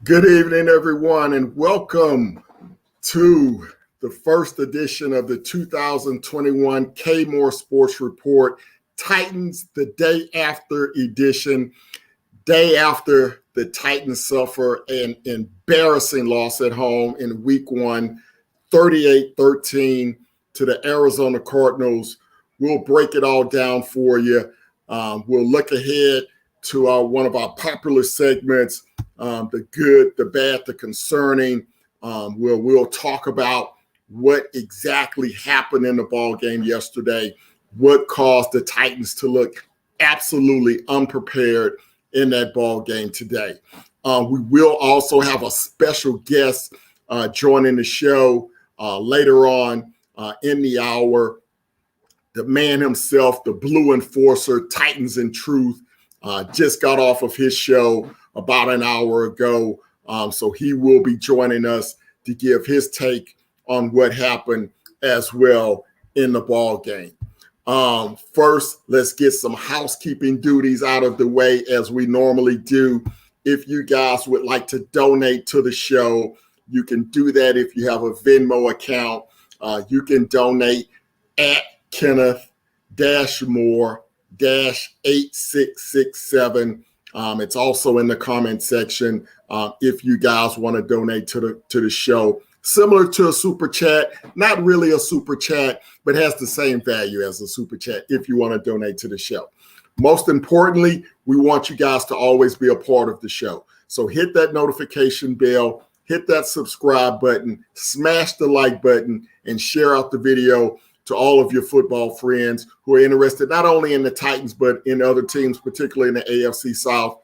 Good evening, everyone, and welcome to the first edition of the 2021 K-More Sports Report, Titans the day after edition, day after the Titans suffer an embarrassing loss at home in week one, 38-13 to the Arizona Cardinals. We'll break it all down for you. We'll look ahead to one of our popular segments, the good, the bad, the concerning. We'll talk about what exactly happened in the ball game yesterday, what caused the Titans to look absolutely unprepared in that ball game today. We will also have a special guest joining the show later on in the hour. The man himself, the Blue Enforcer, Titans in Truth, just got off of his show about an hour ago. So he will be joining us to give his take on what happened as well in the ball game. First, let's get some housekeeping duties out of the way as we normally do. If you guys would like to donate to the show, you can do that if you have a Venmo account. You can donate at Kenneth-Moore-8667. It's also in the comment section if you guys want to donate to the show. Similar to a super chat, not really a super chat, but has the same value as a super chat if you want to donate to the show. Most importantly, we want you guys to always be a part of the show. So hit that notification bell, hit that subscribe button, smash the like button, and share out the video to all of your football friends who are interested not only in the Titans, but in other teams, particularly in the AFC South,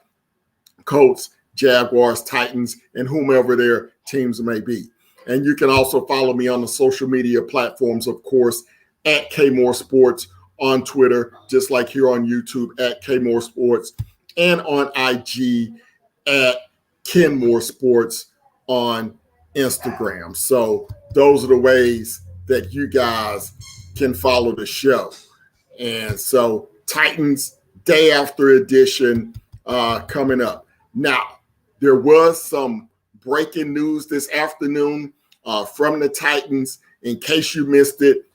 Colts, Jaguars, Titans, and whomever their teams may be. And you can also follow me on the social media platforms, of course, at K-More Sports on Twitter, just like here on YouTube at K-More Sports, and on IG at Kenmore Sports on Instagram. So those are the ways that you guys can follow the show. And so Titans day after edition coming up. Now, there was some breaking news this afternoon from the Titans. In case you missed it,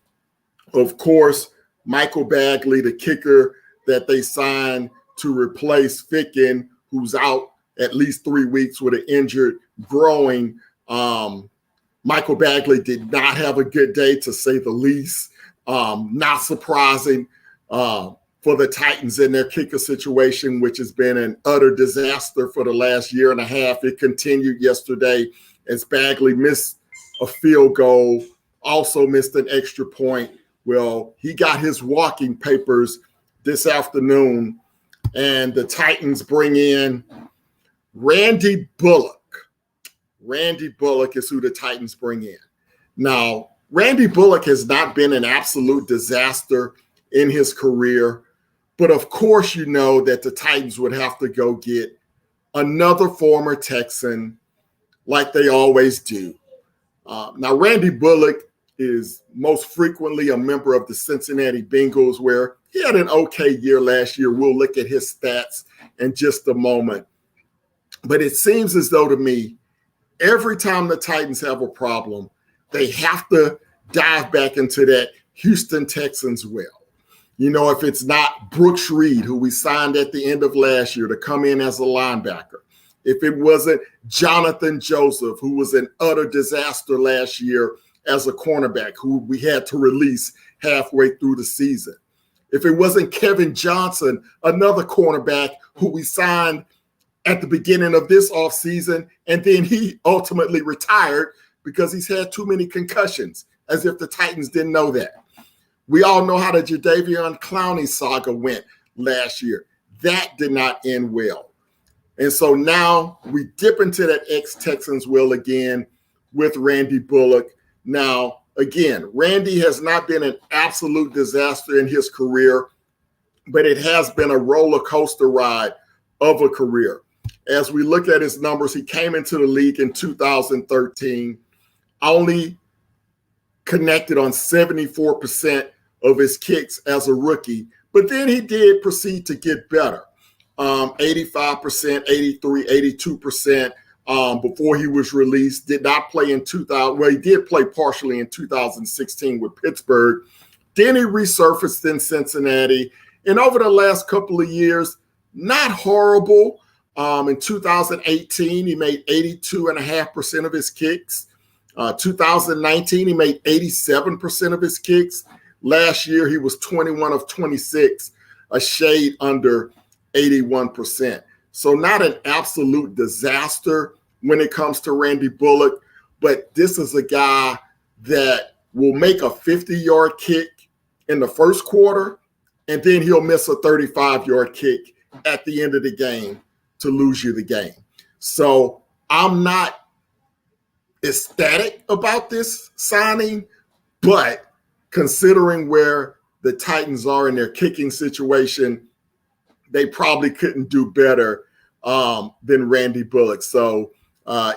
of course, Michael Bagley, the kicker that they signed to replace Ficken, who's out at least 3 weeks with an injured groin. Michael Bagley did not have a good day, to say the least. Not surprising for the Titans in their kicker situation, which has been an utter disaster for the last year and a half. It continued yesterday as Bagley missed a field goal, also missed an extra point. Well, he got his walking papers this afternoon, and the Titans bring in Randy Bullock. Randy Bullock is who the Titans bring in. Now, Randy Bullock has not been an absolute disaster in his career, but of course you know that the Titans would have to go get another former Texan like they always do. Now, Randy Bullock is most frequently a member of the Cincinnati Bengals, where he had an okay year last year. We'll look at his stats in just a moment. But it seems as though to me, every time the Titans have a problem, they have to dive back into that Houston Texans well. You know, if it's not Brooks Reed, who we signed at the end of last year to come in as a linebacker, if it wasn't Jonathan Joseph, who was an utter disaster last year as a cornerback, who we had to release halfway through the season, if it wasn't Kevin Johnson, another cornerback who we signed at the beginning of this offseason, and then he ultimately retired because he's had too many concussions, as if the Titans didn't know that. We all know how the Jadeveon Clowney saga went last year. That did not end well. And so now we dip into that ex-Texans well again with Randy Bullock. Now, again, Randy has not been an absolute disaster in his career, but it has been a roller coaster ride of a career. As we look at his numbers, he came into the league in 2013, only connected on 74% of his kicks as a rookie, but then he did proceed to get better. 85%, 83, 82%. before he was released. Did not play in 2000. Well, he did play partially in 2016 with Pittsburgh. Then he resurfaced in Cincinnati. And over the last couple of years, not horrible. In 2018, he made 82.5% of his kicks. 2019, he made 87% of his kicks. Last year, he was 21 of 26, a shade under 81%. So not an absolute disaster when it comes to Randy Bullock, but this is a guy that will make a 50-yard kick in the first quarter, and then he'll miss a 35-yard kick at the end of the game to lose you the game. So I'm not ecstatic about this signing, but considering where the Titans are in their kicking situation, they probably couldn't do better than Randy Bullock. So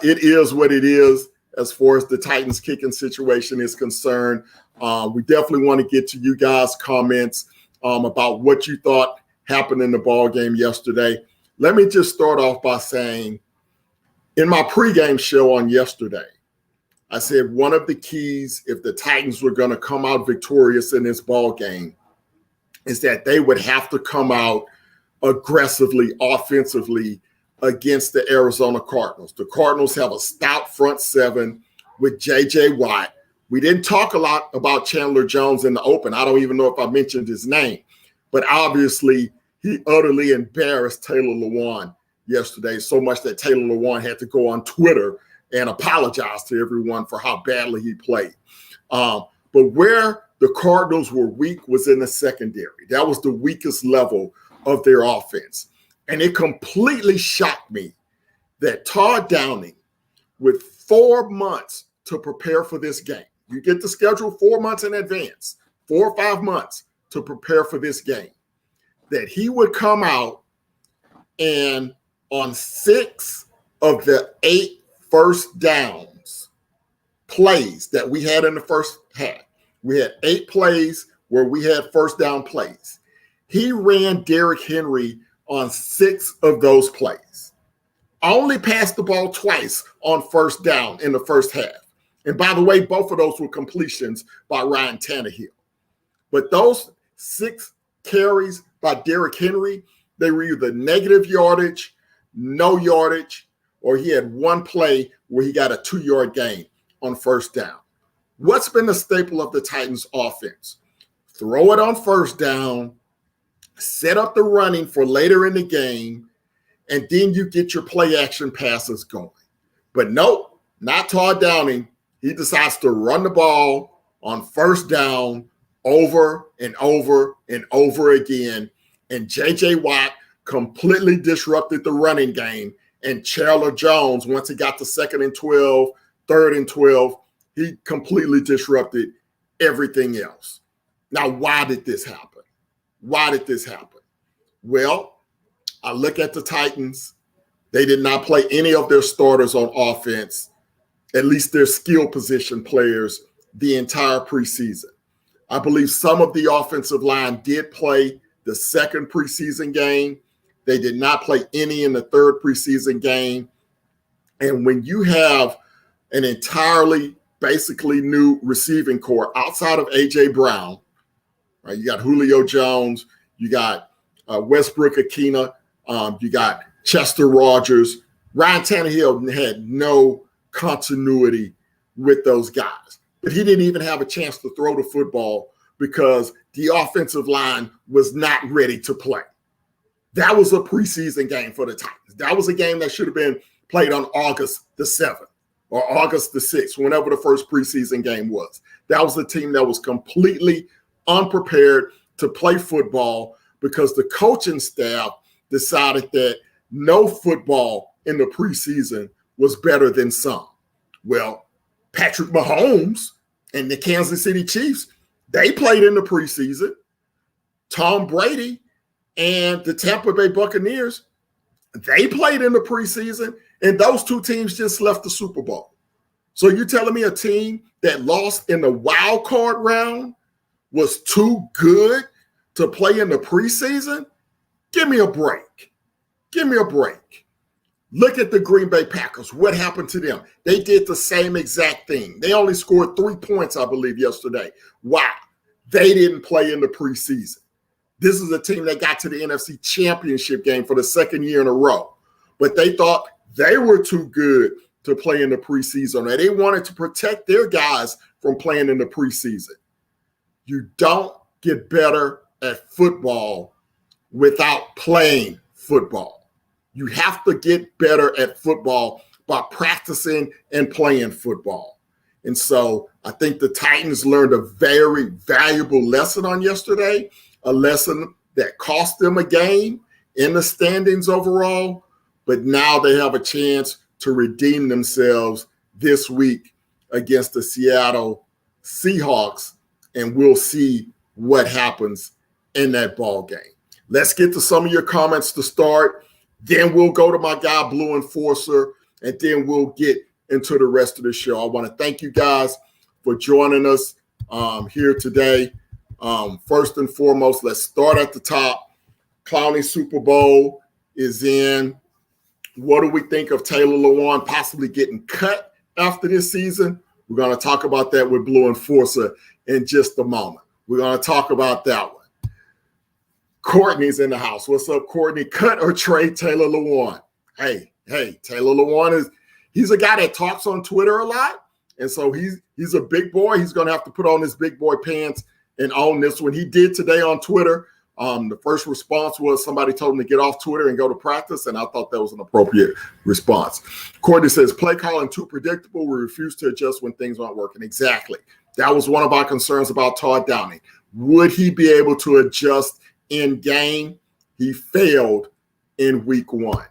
it is what it is as far as the Titans kicking situation is concerned. We definitely want to get to you guys' comments about what you thought happened in the ball game yesterday. Let me just start off by saying, in my pregame show on yesterday, I said one of the keys, if the Titans were going to come out victorious in this ball game, is that they would have to come out aggressively, offensively against the Arizona Cardinals. The Cardinals have a stout front seven with J.J. Watt. We didn't talk a lot about Chandler Jones in the open. I don't even know if I mentioned his name, but obviously he utterly embarrassed Taylor Lewan yesterday, so much that Taylor Lewan had to go on Twitter and apologize to everyone for how badly he played. But where the Cardinals were weak was in the secondary. That was the weakest level of their offense. And it completely shocked me that Todd Downing, with 4 months to prepare for this game, you get the schedule 4 months in advance, 4 or 5 months to prepare for this game, that he would come out and on 6 of the 8 first downs plays that we had in the first half, we had 8 plays where we had first down plays. He ran Derrick Henry on 6 of those plays. Only passed the ball twice on first down in the first half. And by the way, both of those were completions by Ryan Tannehill. But those 6 carries by Derrick Henry, they were either negative yardage, no yardage, or he had 1 play where he got a 2-yard gain on first down. What's been the staple of the Titans offense? Throw it on first down, set up the running for later in the game, and then you get your play action passes going. But nope, not Todd Downing. He decides to run the ball on first down over and over and over again. And J.J. Watt completely disrupted the running game. And Chandler Jones, once he got to 2nd and 12, 3rd and 12, he completely disrupted everything else. Now, why did this happen? Why did this happen? Well, I look at the Titans. They did not play any of their starters on offense, at least their skill position players, the entire preseason. I believe some of the offensive line did play the 2nd preseason game. They did not play any in the 3rd preseason game. And when you have an entirely basically new receiving core outside of A.J. Brown, right? You got Julio Jones, you got Westbrook-Ikhine, you got Chester Rogers. Ryan Tannehill had no continuity with those guys. But he didn't even have a chance to throw the football because the offensive line was not ready to play. That was a preseason game for the Titans. That was a game that should have been played on August the 7th or August the 6th, whenever the first preseason game was. That was a team that was completely unprepared to play football because the coaching staff decided that no football in the preseason was better than some. Well, Patrick Mahomes and the Kansas City Chiefs, they played in the preseason. Tom Brady and the Tampa Bay Buccaneers, they played in the preseason, and those 2 teams just left the Super Bowl. So you're telling me a team that lost in the wild card round was too good to play in the preseason? Give me a break. Give me a break. Look at the Green Bay Packers. What happened to them? They did the same exact thing. They only scored 3 points, I believe, yesterday. Why? They didn't play in the preseason. This is a team that got to the NFC Championship game for the second year in a row. But they thought they were too good to play in the preseason. And they wanted to protect their guys from playing in the preseason. You don't get better at football without playing football. You have to get better at football by practicing and playing football. And so I think the Titans learned a very valuable lesson on yesterday, a lesson that cost them a game in the standings overall, but now they have a chance to redeem themselves this week against the Seattle Seahawks, and we'll see what happens in that ball game. Let's get to some of your comments to start. Then we'll go to my guy, Blue Enforcer, and then we'll get into the rest of the show. I want to thank you guys for joining us here today. First and foremost, let's start at the top. Clowney Super Bowl is in. What do we think of Taylor Lewan possibly getting cut after this season? We're going to talk about that with Blue Enforcer in just a moment. We're going to talk about that one. Courtney's in the house. What's up, Courtney? Cut or trade Taylor Lewan? Hey, Taylor Lewan he's a guy that talks on Twitter a lot. And so he's a big boy. He's going to have to put on his big boy pants and own this one. He did today on Twitter. The first response was somebody told him to get off Twitter and go to practice, and I thought that was an appropriate response. Courtney says, play calling too predictable. We refuse to adjust when things aren't working. Exactly. That was one of our concerns about Todd Downing. Would he be able to adjust in game? He failed in week 1.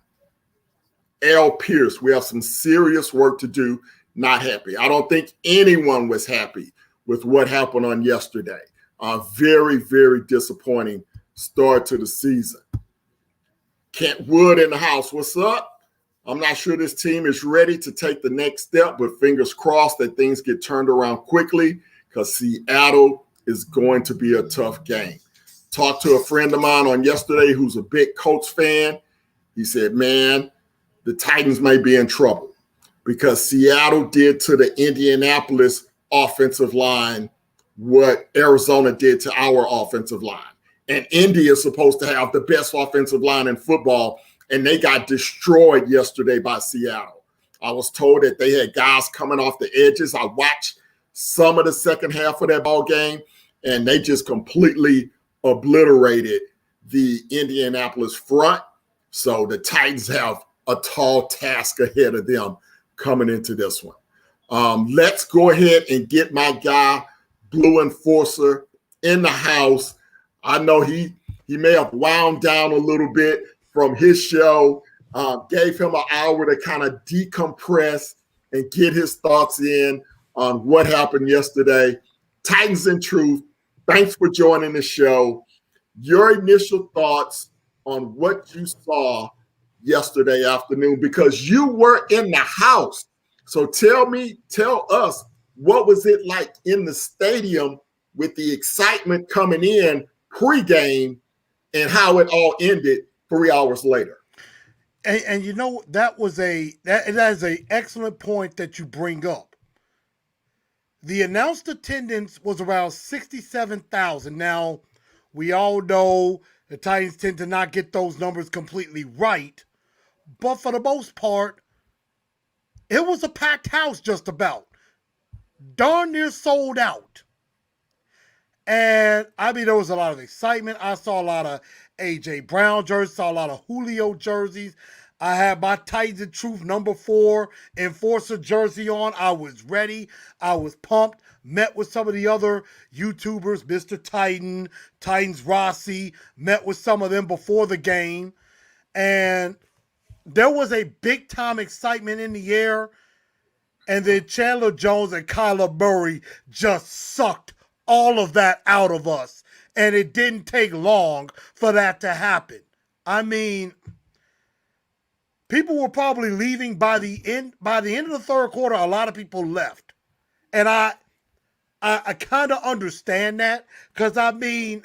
L. Pierce, we have some serious work to do. Not happy. I don't think anyone was happy with what happened on yesterday. Very, very disappointing start to the season. Kent Wood in the house. What's up? I'm not sure this team is ready to take the next step, but fingers crossed that things get turned around quickly because Seattle is going to be a tough game. Talked to a friend of mine on yesterday who's a big Colts fan. He said, man, the Titans may be in trouble because Seattle did to the Indianapolis offensive line what Arizona did to our offensive line. And Indy is supposed to have the best offensive line in football, and they got destroyed yesterday by Seattle. I was told that they had guys coming off the edges. I watched some of the second half of that ball game, and they just completely obliterated the Indianapolis front. So the Titans have a tall task ahead of them coming into this one. Let's go ahead and get my guy, Blue Enforcer, in the house. I know he may have wound down a little bit from his show, gave him an hour to kind of decompress and get his thoughts in on what happened yesterday. Titans in Truth, thanks for joining the show. Your initial thoughts on what you saw yesterday afternoon, because you were in the house. So tell us, what was it like in the stadium with the excitement coming in pregame and how it all ended 3 hours later? And you know, that is an excellent point that you bring up. The announced attendance was around 67,000. Now, we all know the Titans tend to not get those numbers completely right, but for the most part, it was a packed house just about. Darn near sold out. And I mean, there was a lot of excitement. I saw a lot of A.J. Brown jerseys, saw a lot of Julio jerseys. I had my Titans in Truth number 4 Enforcer jersey on. I was ready. I was pumped. Met with some of the other YouTubers, Mr. Titan, Titans Rossi. Met with some of them before the game. And there was a big-time excitement in the air. And then Chandler Jones and Kyler Murray just sucked all of that out of us. And it didn't take long for that to happen. I mean, people were probably leaving by the end of the third quarter. A lot of people left. And I kind of understand that, because I mean,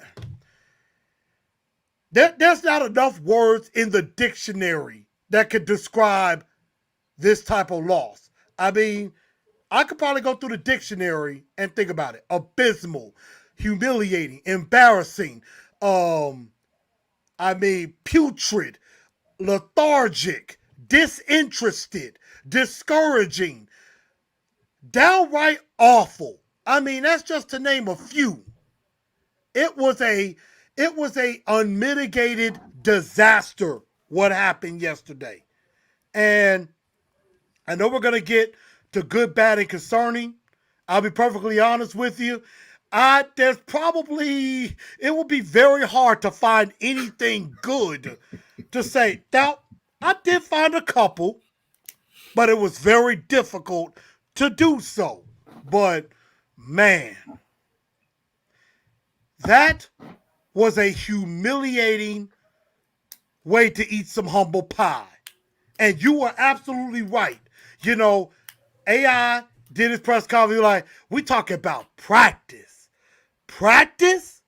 there's not enough words in the dictionary that could describe this type of loss. I mean, I could probably go through the dictionary and think about it. Abysmal, humiliating, embarrassing, putrid, lethargic, disinterested, discouraging, downright awful. I mean, that's just to name a few. It was a unmitigated disaster what happened yesterday. And I know we're going to get to good, bad, and concerning. I'll be perfectly honest with you. It will be very hard to find anything good to say. Now, I did find a couple, but it was very difficult to do so. But, man, that was a humiliating way to eat some humble pie. And you were absolutely right. You know, AI did his press conference like, we talking about practice. Practice?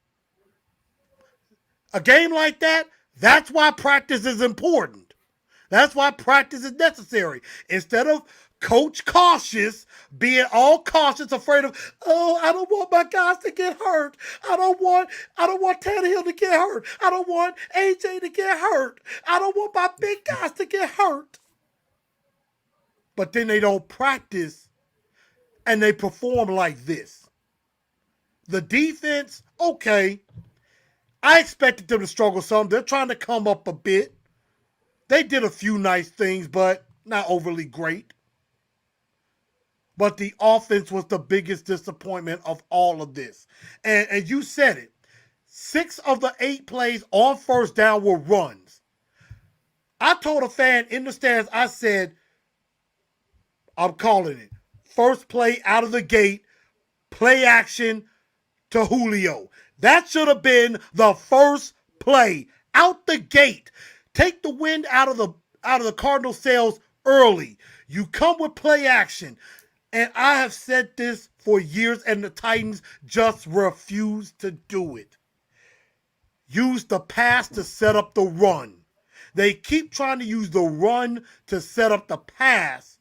A game like that, that's why practice is important. That's why practice is necessary. Instead of coach cautious, being all cautious, afraid of, oh, I don't want my guys to get hurt. I don't want Tannehill to get hurt. I don't want AJ to get hurt. I don't want my big guys to get hurt. But then they don't practice and they perform like this. The defense, okay. I expected them to struggle some. They're trying to come up a bit. They did a few nice things, but not overly great. But the offense was the biggest disappointment of all of this. And you said it. 6 of the 8 plays on first down were runs. I told a fan in the stands, I said, I'm calling it. First play out of the gate, play action to Julio. That should have been the first play out the gate. Take the wind out of the Cardinals' sails early. You come with play action. And I have said this for years, and the Titans just refuse to do it. Use the pass to set up the run. They keep trying to use the run to set up the pass.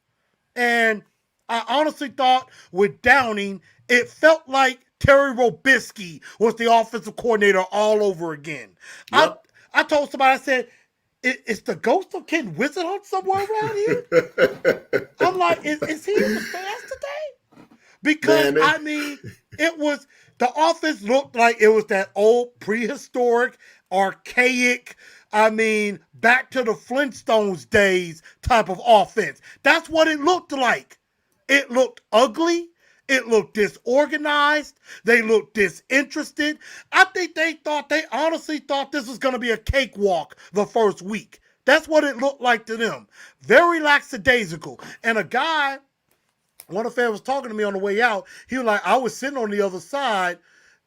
And I honestly thought with Downing, it felt like Terry Robisky was the offensive coordinator all over again. Yep. I told somebody, I said, is the ghost of Ken Whisenhunt somewhere around here? I'm like, is he in the stands today? Because, the offense looked like it was that old prehistoric, archaic, back to the Flintstones days type of offense. That's what it looked like. It looked ugly. It looked disorganized. They looked disinterested. I think they honestly thought this was going to be a cakewalk the first week. That's what it looked like to them. Very lackadaisical. And one of the fans was talking to me on the way out. He was like, I was sitting on the other side.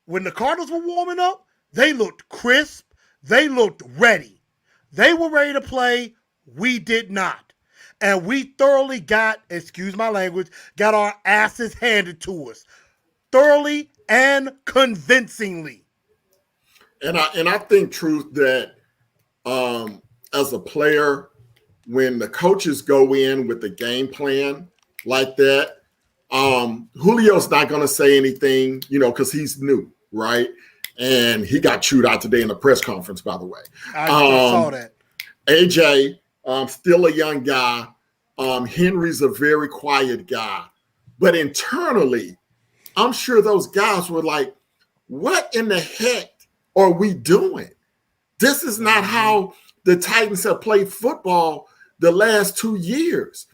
When the Cardinals were warming up, they looked crisp. They looked ready. They were ready to play. We did not. And we thoroughly got our asses handed to us. Thoroughly and convincingly. And I think, Truth, that as a player, when the coaches go in with the game plan like that, Julio's not going to say anything, because he's new, right? And he got chewed out today in the press conference, by the way. I saw that. AJ, still a young guy. Henry's a very quiet guy. But internally, I'm sure those guys were like, what in the heck are we doing? This is not how the Titans have played football the last 2 years.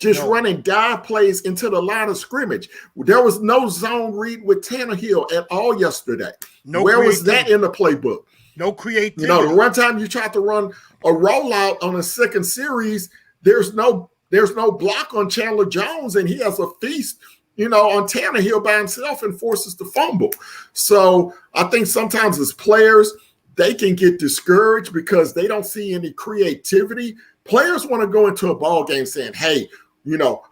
Running dive plays into the line of scrimmage. There was no zone read with Tannehill at all yesterday. Where was that in the playbook? No creativity. The one time you tried to run a rollout on a second series, there's no block on Chandler Jones, and he has a feast, on Tannehill by himself and forces the fumble. So I think sometimes as players, they can get discouraged because they don't see any creativity. Players want to go into a ball game saying, hey,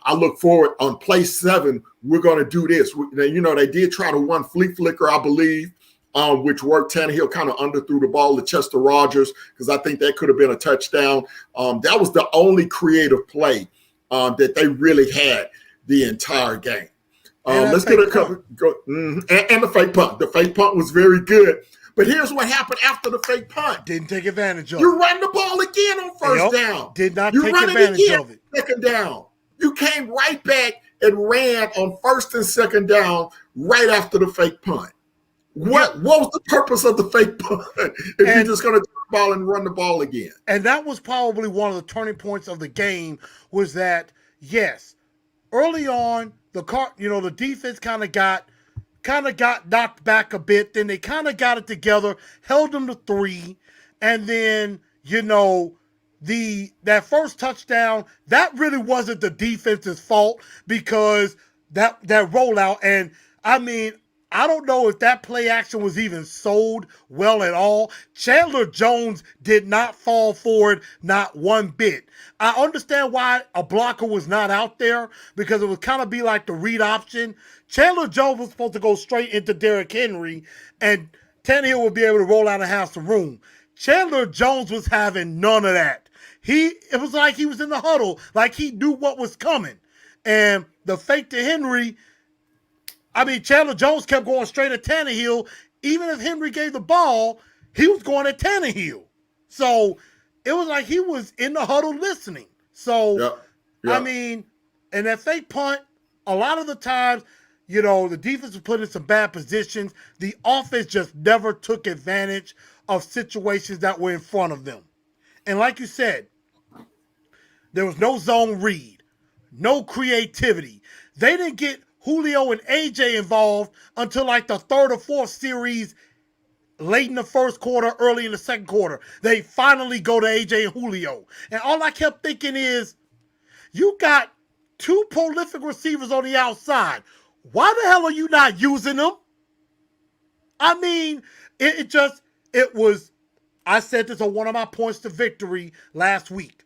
I look forward on play 7, we're going to do this. They did try to run flea flicker, I believe, which worked. Tannehill kind of underthrew the ball to Chester Rogers because I think that could have been a touchdown. That was the only creative play that they really had the entire game. Let's get a couple. And the fake punt. The fake punt was very good. But here's what happened after the fake punt. Didn't take advantage of it. You run the ball again on first down. Did not take advantage of it. Second down. You came right back and ran on first and second down right after the fake punt. What was the purpose of the fake punt if you're just going to take the ball and run the ball again? And that was probably one of the turning points of the game was that, yes, early on, the defense kind of got knocked back a bit. Then they kind of got it together, held them to 3. And then, that first touchdown, that really wasn't the defense's fault because that rollout. And I mean, I don't know if that play action was even sold well at all. Chandler Jones did not fall for it, not one bit. I understand why a blocker was not out there because it would kind of be like the read option. Chandler Jones was supposed to go straight into Derrick Henry, and Tannehill would be able to roll out and have some room. Chandler Jones was having none of that. It was like he was in the huddle, like he knew what was coming. And the fake to Henry, Chandler Jones kept going straight at Tannehill. Even if Henry gave the ball, he was going at Tannehill. So it was like he was in the huddle listening. So, and that fake punt, a lot of the times, the defense was put in some bad positions. The offense just never took advantage of situations that were in front of them. And like you said, there was no zone read, no creativity. They didn't get Julio and AJ involved until like the third or fourth series, late in the first quarter, early in the second quarter. They finally go to AJ and Julio. And all I kept thinking is, you got 2 prolific receivers on the outside. Why the hell are you not using them? I said this on one of my points to victory last week.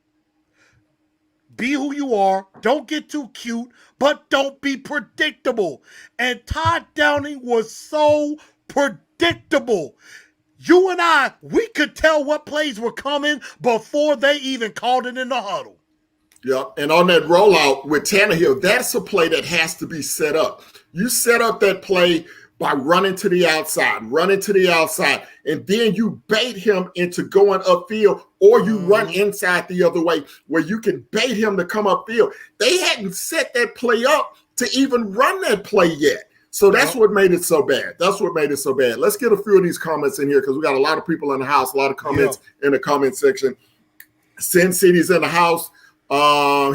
Be who you are. Don't get too cute, but don't be predictable. And Todd Downing was so predictable. You and I, we could tell what plays were coming before they even called it in the huddle. Yeah, and on that rollout with Tannehill, that's a play that has to be set up. You set up that play by running to the outside, and then you bait him into going upfield, or you run inside the other way where you can bait him to come upfield. They hadn't set that play up to even run that play yet. So that's what made it so bad. Let's get a few of these comments in here because we got a lot of people in the house, a lot of comments in the comment section. Sin City's in the house.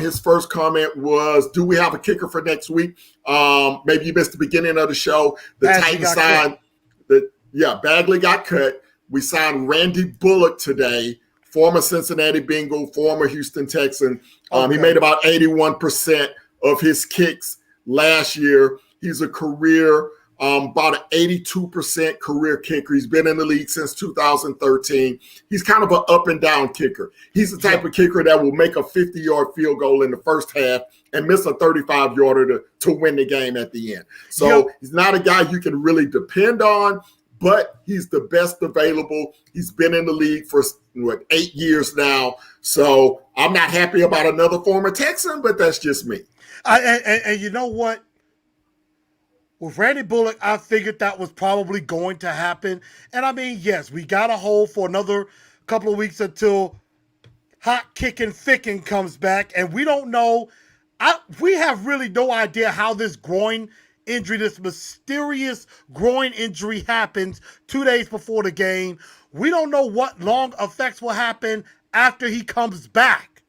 His first comment was, do we have a kicker for next week? Maybe you missed the beginning of the show. The Titans signed Bagley got cut. We signed Randy Bullock today, former Cincinnati Bengal, former Houston Texan. He made about 81% of his kicks last year. He's a career, about an 82% career kicker. He's been in the league since 2013. He's kind of an up and down kicker. He's the type of kicker that will make a 50-yard field goal in the first half and miss a 35-yarder to win the game at the end. So he's not a guy you can really depend on, but he's the best available. He's been in the league for 8 years now. So I'm not happy about another former Texan, but that's just me. And you know what? With Randy Bullock, I figured that was probably going to happen. And yes, we got to hold for another couple of weeks until Hot Kicking Fickin comes back. And we don't know. We have really no idea how this groin injury, this mysterious groin injury happens 2 days before the game. We don't know what long effects will happen after he comes back.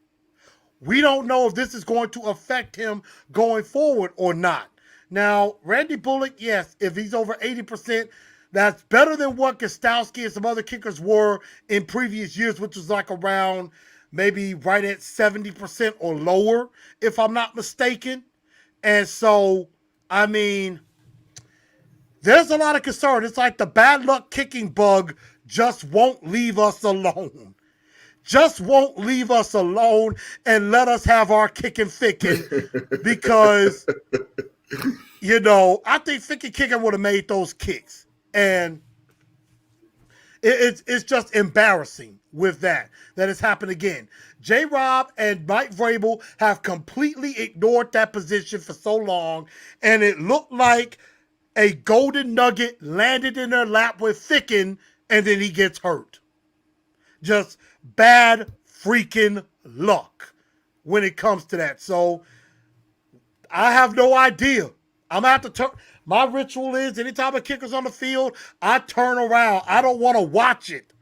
We don't know if this is going to affect him going forward or not. Now, Randy Bullock, yes, if he's over 80%, that's better than what Gostowski and some other kickers were in previous years, which was like around maybe right at 70% or lower, if I'm not mistaken. And so, there's a lot of concern. It's like the bad luck kicking bug just won't leave us alone. Just won't leave us alone and let us have our kicking ficking because... I think Fickin Kicker would have made those kicks. And It's just embarrassing with that it's happened again. J-Rob and Mike Vrabel have completely ignored that position for so long, and it looked like a golden nugget landed in their lap with Ficken, and then he gets hurt. Just bad freaking luck when it comes to that. So I have no idea. I'm gonna have to turn. My ritual is anytime a kicker's on the field, I turn around. I don't want to watch it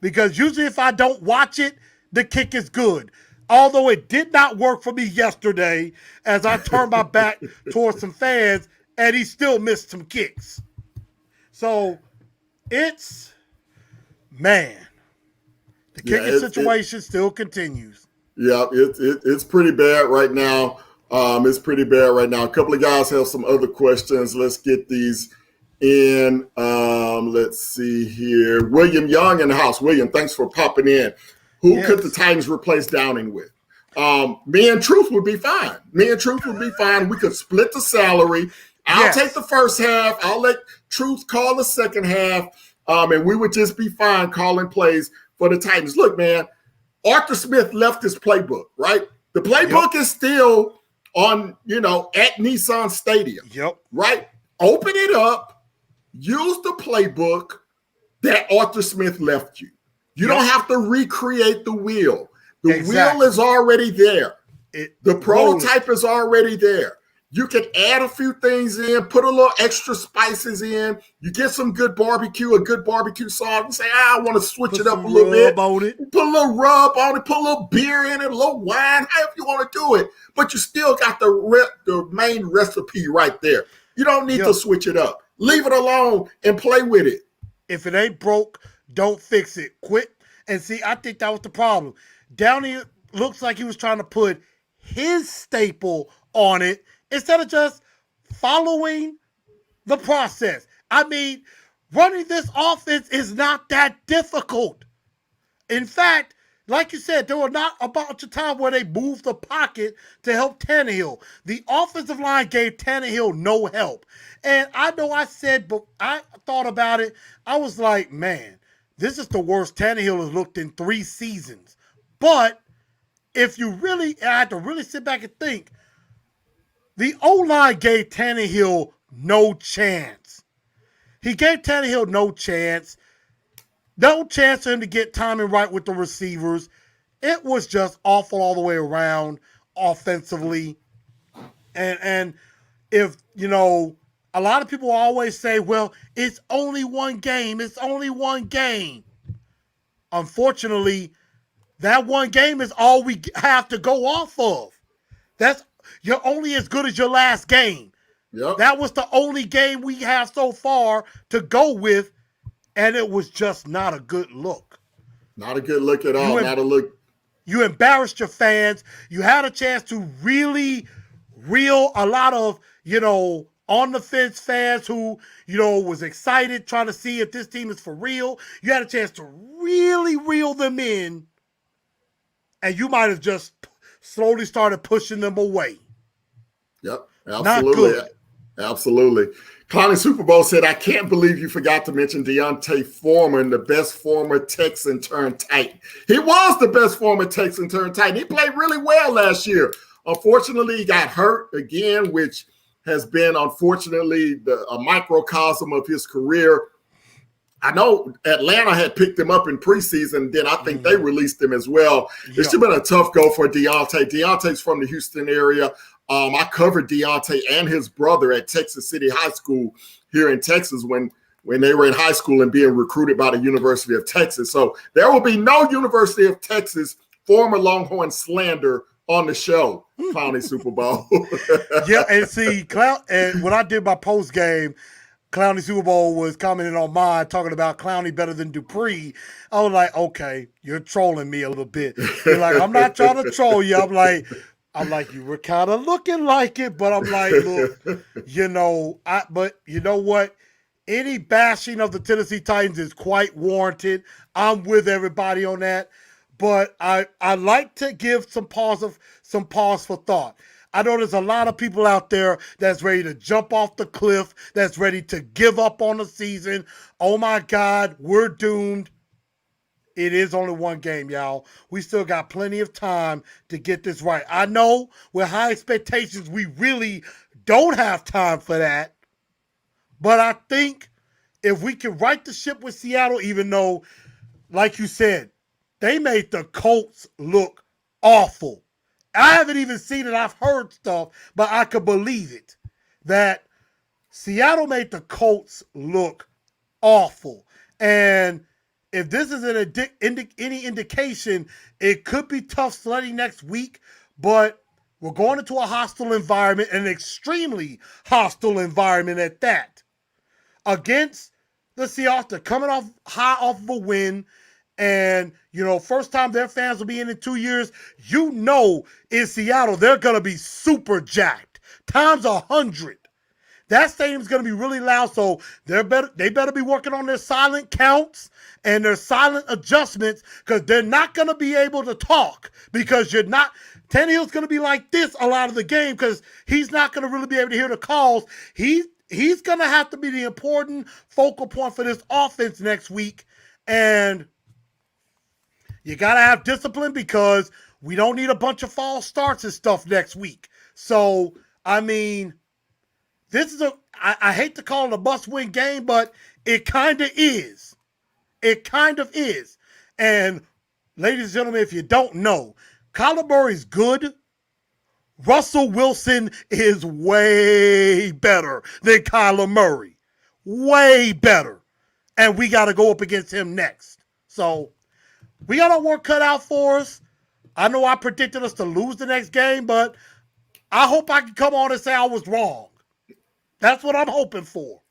because usually if I don't watch it, the kick is good. Although it did not work for me yesterday as I turned my back towards some fans and he still missed some kicks. So it's, man, the kicking situation still continues. Yeah, it's pretty bad right now. It's pretty bad right now. A couple of guys have some other questions. Let's get these in. Let's see here. William Young in the house. William, thanks for popping in. Who could the Titans replace Downing with? Me and Truth would be fine. Me and Truth would be fine. We could split the salary. I'll take the first half. I'll let Truth call the second half. And we would just be fine calling plays for the Titans. Look, man, Arthur Smith left his playbook, right? The playbook is still on, at Nissan Stadium. Right? Open it up. Use the playbook that Arthur Smith left you. You don't have to recreate the wheel. The wheel is already there. The prototype is already there. You can add a few things in, put a little extra spices in. You get some good barbecue, a good barbecue sauce, and say, I want to switch it up a little bit. Put a little rub on it, put a little beer in it, a little wine, however you want to do it. But you still got the main recipe right there. You don't need to switch it up. Leave it alone and play with it. If it ain't broke, don't fix it. Quit. And see, I think that was the problem. Downey looks like he was trying to put his staple on it instead of just following the process. I mean, running this offense is not that difficult. In fact, like you said, there were not a bunch of time where they moved the pocket to help Tannehill. The offensive line gave Tannehill no help. And I know I said, but I thought about it. I was like, man, this is the worst Tannehill has looked in 3 seasons. But if you really, I had to really sit back and think, the O-line gave Tannehill no chance. He gave Tannehill no chance. No chance for him to get timing right with the receivers. It was just awful all the way around offensively. And if, a lot of people always say, well, it's only one game. It's only one game. Unfortunately, that one game is all we have to go off of. You're only as good as your last game. Yep. That was the only game we have so far to go with, and it was just not a good look. Not a good look at all. Not a look. You embarrassed your fans. You had a chance to really reel a lot of, on the fence fans who, was excited trying to see if this team is for real. You had a chance to really reel them in, and you might have just slowly started pushing them away. Yep, absolutely. Not good. Absolutely. Clowney Super Bowl said, I can't believe you forgot to mention D'Onta Foreman, the best former Texan turned Titan. He was the best former Texan turned Titan. He played really well last year. Unfortunately, he got hurt again, which has been, unfortunately, a microcosm of his career. I know Atlanta had picked him up in preseason, then I think they released him as well. It's been a tough go for D'Onta. D'Onta's from the Houston area. I covered D'Onta and his brother at Texas City High School here in Texas when they were in high school and being recruited by the University of Texas. So there will be no University of Texas former Longhorn slander on the show, Clowney Super Bowl. Yeah, and see, and when I did my post game, Clowney Super Bowl was commenting on mine, talking about Clowney better than Dupree. I was like, okay, you're trolling me a little bit. You're like, I'm not trying to troll you. I'm like, you were kind of looking like it, but I'm like, look, but you know what? Any bashing of the Tennessee Titans is quite warranted. I'm with everybody on that. But I like to give some pause for thought. I know there's a lot of people out there that's ready to jump off the cliff, that's ready to give up on the season. Oh my God, we're doomed. It is only one game, y'all. We still got plenty of time to get this right. I know with high expectations, we really don't have time for that. But I think if we can right the ship with Seattle, even though, like you said, they made the Colts look awful. I haven't even seen it. I've heard stuff, but I could believe it. That Seattle made the Colts look awful. And if this is any indication, it could be tough sledding next week, but we're going into a hostile environment, an extremely hostile environment at that. Against the Seahawks, they're coming off of a win. And, first time their fans will be in 2 years, in Seattle, they're going to be super jacked. Times 100. That stadium's going to be really loud, so they better be working on their silent counts and their silent adjustments because they're not going to be able to talk because Tannehill's going to be like this a lot of the game because he's not going to really be able to hear the calls. He's going to have to be the important focal point for this offense next week, and you got to have discipline because we don't need a bunch of false starts and stuff next week. So, this is I hate to call it a must-win game, but it kind of is. It kind of is. And ladies and gentlemen, if you don't know, Kyler Murray's good. Russell Wilson is way better than Kyler Murray. Way better. And we got to go up against him next. So, we got our work cut out for us. I know I predicted us to lose the next game, but I hope I can come on and say I was wrong. That's what I'm hoping for.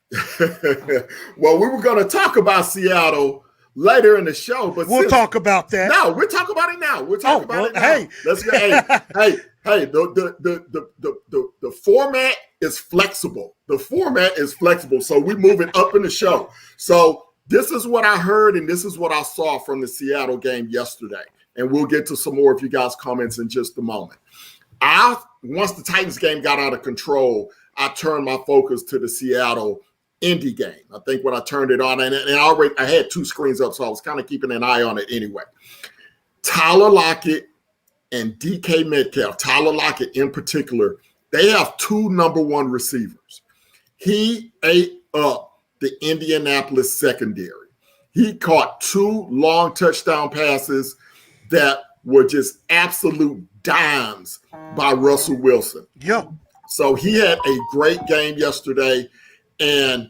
Well, we were going to talk about Seattle later in the show, but we'll talk about that. No, we'll talk about it now. We'll talk about it now. Hey, let's go. Hey, the format is flexible. The format is flexible, so we're moving up in the show. So this is what I heard, and this is what I saw from the Seattle game yesterday. And we'll get to some more of you guys' comments in just a moment. Once the Titans game got out of control, I turned my focus to the Seattle Indy game. I think when I turned it on, and I had two screens up, so I was kind of keeping an eye on it anyway. Tyler Lockett and DK Metcalf, Tyler Lockett in particular, they have two number one receivers. He ate up the Indianapolis secondary. He caught two long touchdown passes that were just absolute dimes by Russell Wilson. Yeah. So he had a great game yesterday, and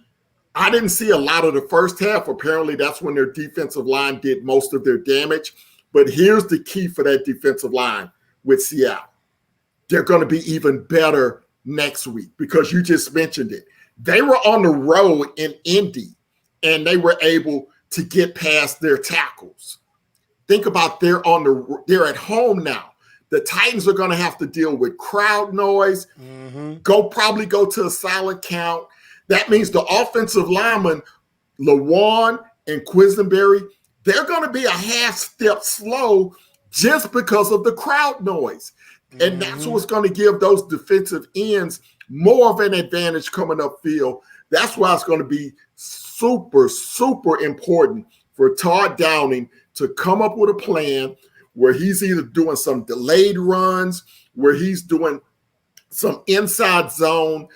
I didn't see a lot of the first half. Apparently, that's when their defensive line did most of their damage. But here's the key for that defensive line with Seattle. They're going to be even better next week because you just mentioned it. They were on the road in Indy, and they were able to get past their tackles. Think about they're at home now. The Titans are going to have to deal with crowd noise, probably go to a silent count. That means the offensive linemen, Lewan and Quisenberry, they're going to be a half step slow just because of the crowd noise. And that's what's going to give those defensive ends more of an advantage coming upfield. That's why it's going to be super, super important for Todd Downing to come up with a plan where he's either doing some delayed runs, where he's doing some inside zone,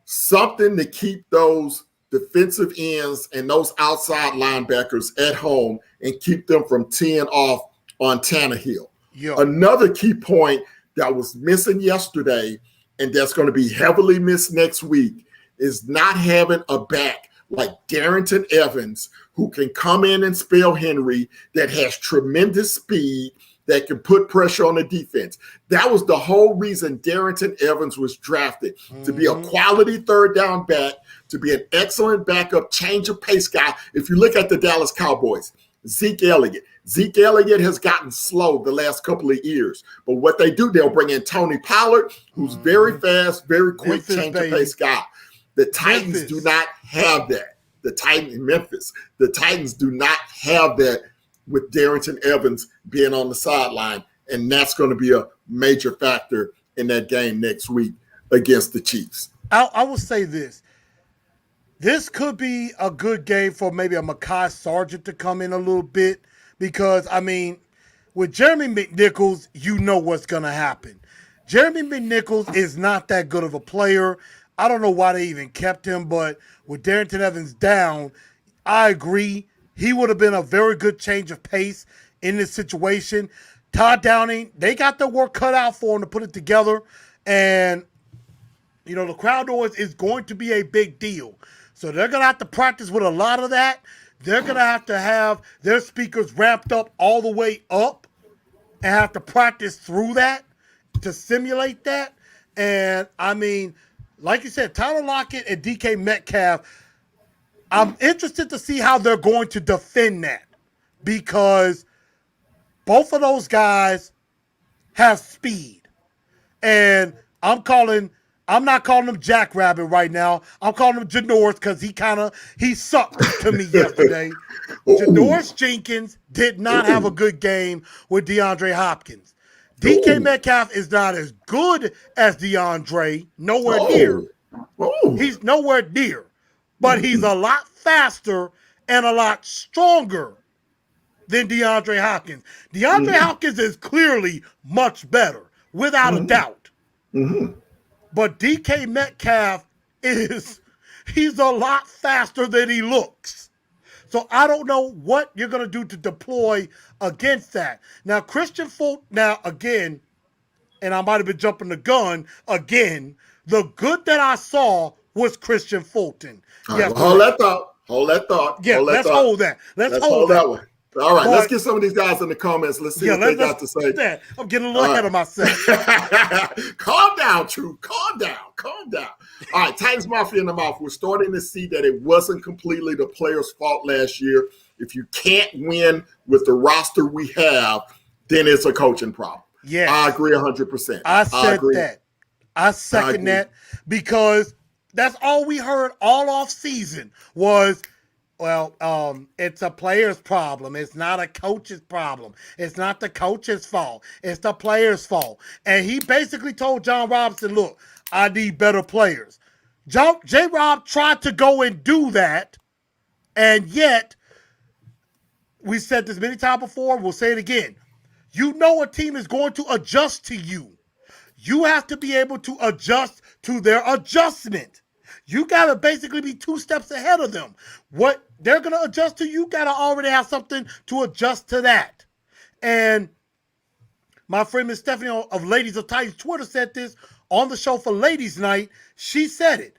something to keep those defensive ends and those outside linebackers at home and keep them from teeing off on Tannehill. Yeah. Another key point that was missing yesterday and that's going to be heavily missed next week is not having a back like Darrynton Evans who can come in and spell Henry, that has tremendous speed, that can put pressure on the defense. That was the whole reason Darrynton Evans was drafted, to be a quality third down back, to be an excellent backup, change of pace guy. If you look at the Dallas Cowboys, Zeke Elliott has gotten slow the last couple of years. But what they do, they'll bring in Tony Pollard, who's very fast, very quick, change of pace guy. The Titans do not have that. The Titans do not have that with Darrynton Evans being on the sideline, and that's going to be a major factor in that game next week against the Chiefs. I will say this. This could be a good game for maybe a Mekhi Sargent to come in a little bit because, I mean, with Jeremy McNichols, you know what's going to happen. Jeremy McNichols is not that good of a player. I don't know why they even kept him, but with Darrynton Evans down, I agree. He would have been a very good change of pace in this situation. Todd Downing, they got their work cut out for him to put it together. And, you know, the crowd noise is going to be a big deal. So they're going to have to practice with a lot of that. They're going to have their speakers ramped up all the way up and have to practice through that to simulate that. And, I mean, like you said, Tyler Lockett and DK Metcalf, I'm interested to see how they're going to defend that because both of those guys have speed. And I'm not calling him Jackrabbit right now. I'm calling him Janoris because he sucked to me yesterday. Janoris Jenkins did not have a good game with DeAndre Hopkins. DK Metcalf is not as good as DeAndre, nowhere near. He's nowhere near. But he's a lot faster and a lot stronger than DeAndre Hopkins. DeAndre Hopkins is clearly much better, without a doubt. But DK Metcalf he's a lot faster than he looks. So I don't know what you're going to do to deploy against that. Now, Christian Fulton, again, and I might have been jumping the gun again, the good that I saw was Christian Fulton. All right, well, hold that thought. Yeah, let's hold that. Let's hold that one. All right, let's get some of these guys in the comments. Let's see what they got to say. I'm getting a little ahead of myself. Calm down, True. Calm down. All right, Titans Mafia in the mouth. We're starting to see that it wasn't completely the players' fault last year. If you can't win with the roster we have, then it's a coaching problem. Yeah, I agree 100%. I said that. I second that because that's all we heard all off season was, well, it's a player's problem. It's not a coach's problem. It's not the coach's fault. It's the player's fault. And he basically told John Robinson, look, I need better players. J-Rob tried to go and do that, and yet, we said this many times before, we'll say it again. You know a team is going to adjust to you. You have to be able to adjust to their adjustment. You got to basically be 2 steps ahead of them. What they're going to adjust to, you got to already have something to adjust to that. And my friend Miss Stephanie of Ladies of Titans Twitter said this on the show for Ladies Night. She said it.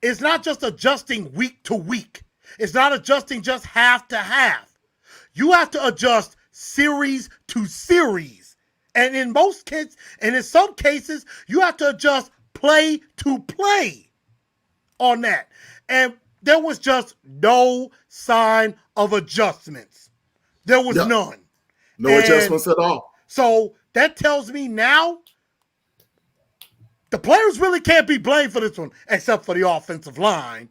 It's not just adjusting week to week. It's not adjusting just half to half. You have to adjust series to series. And in most cases, and in some cases, you have to adjust play to play on that. And there was just no sign of adjustments. There was none. No adjustments at all. So that tells me now the players really can't be blamed for this one, except for the offensive line.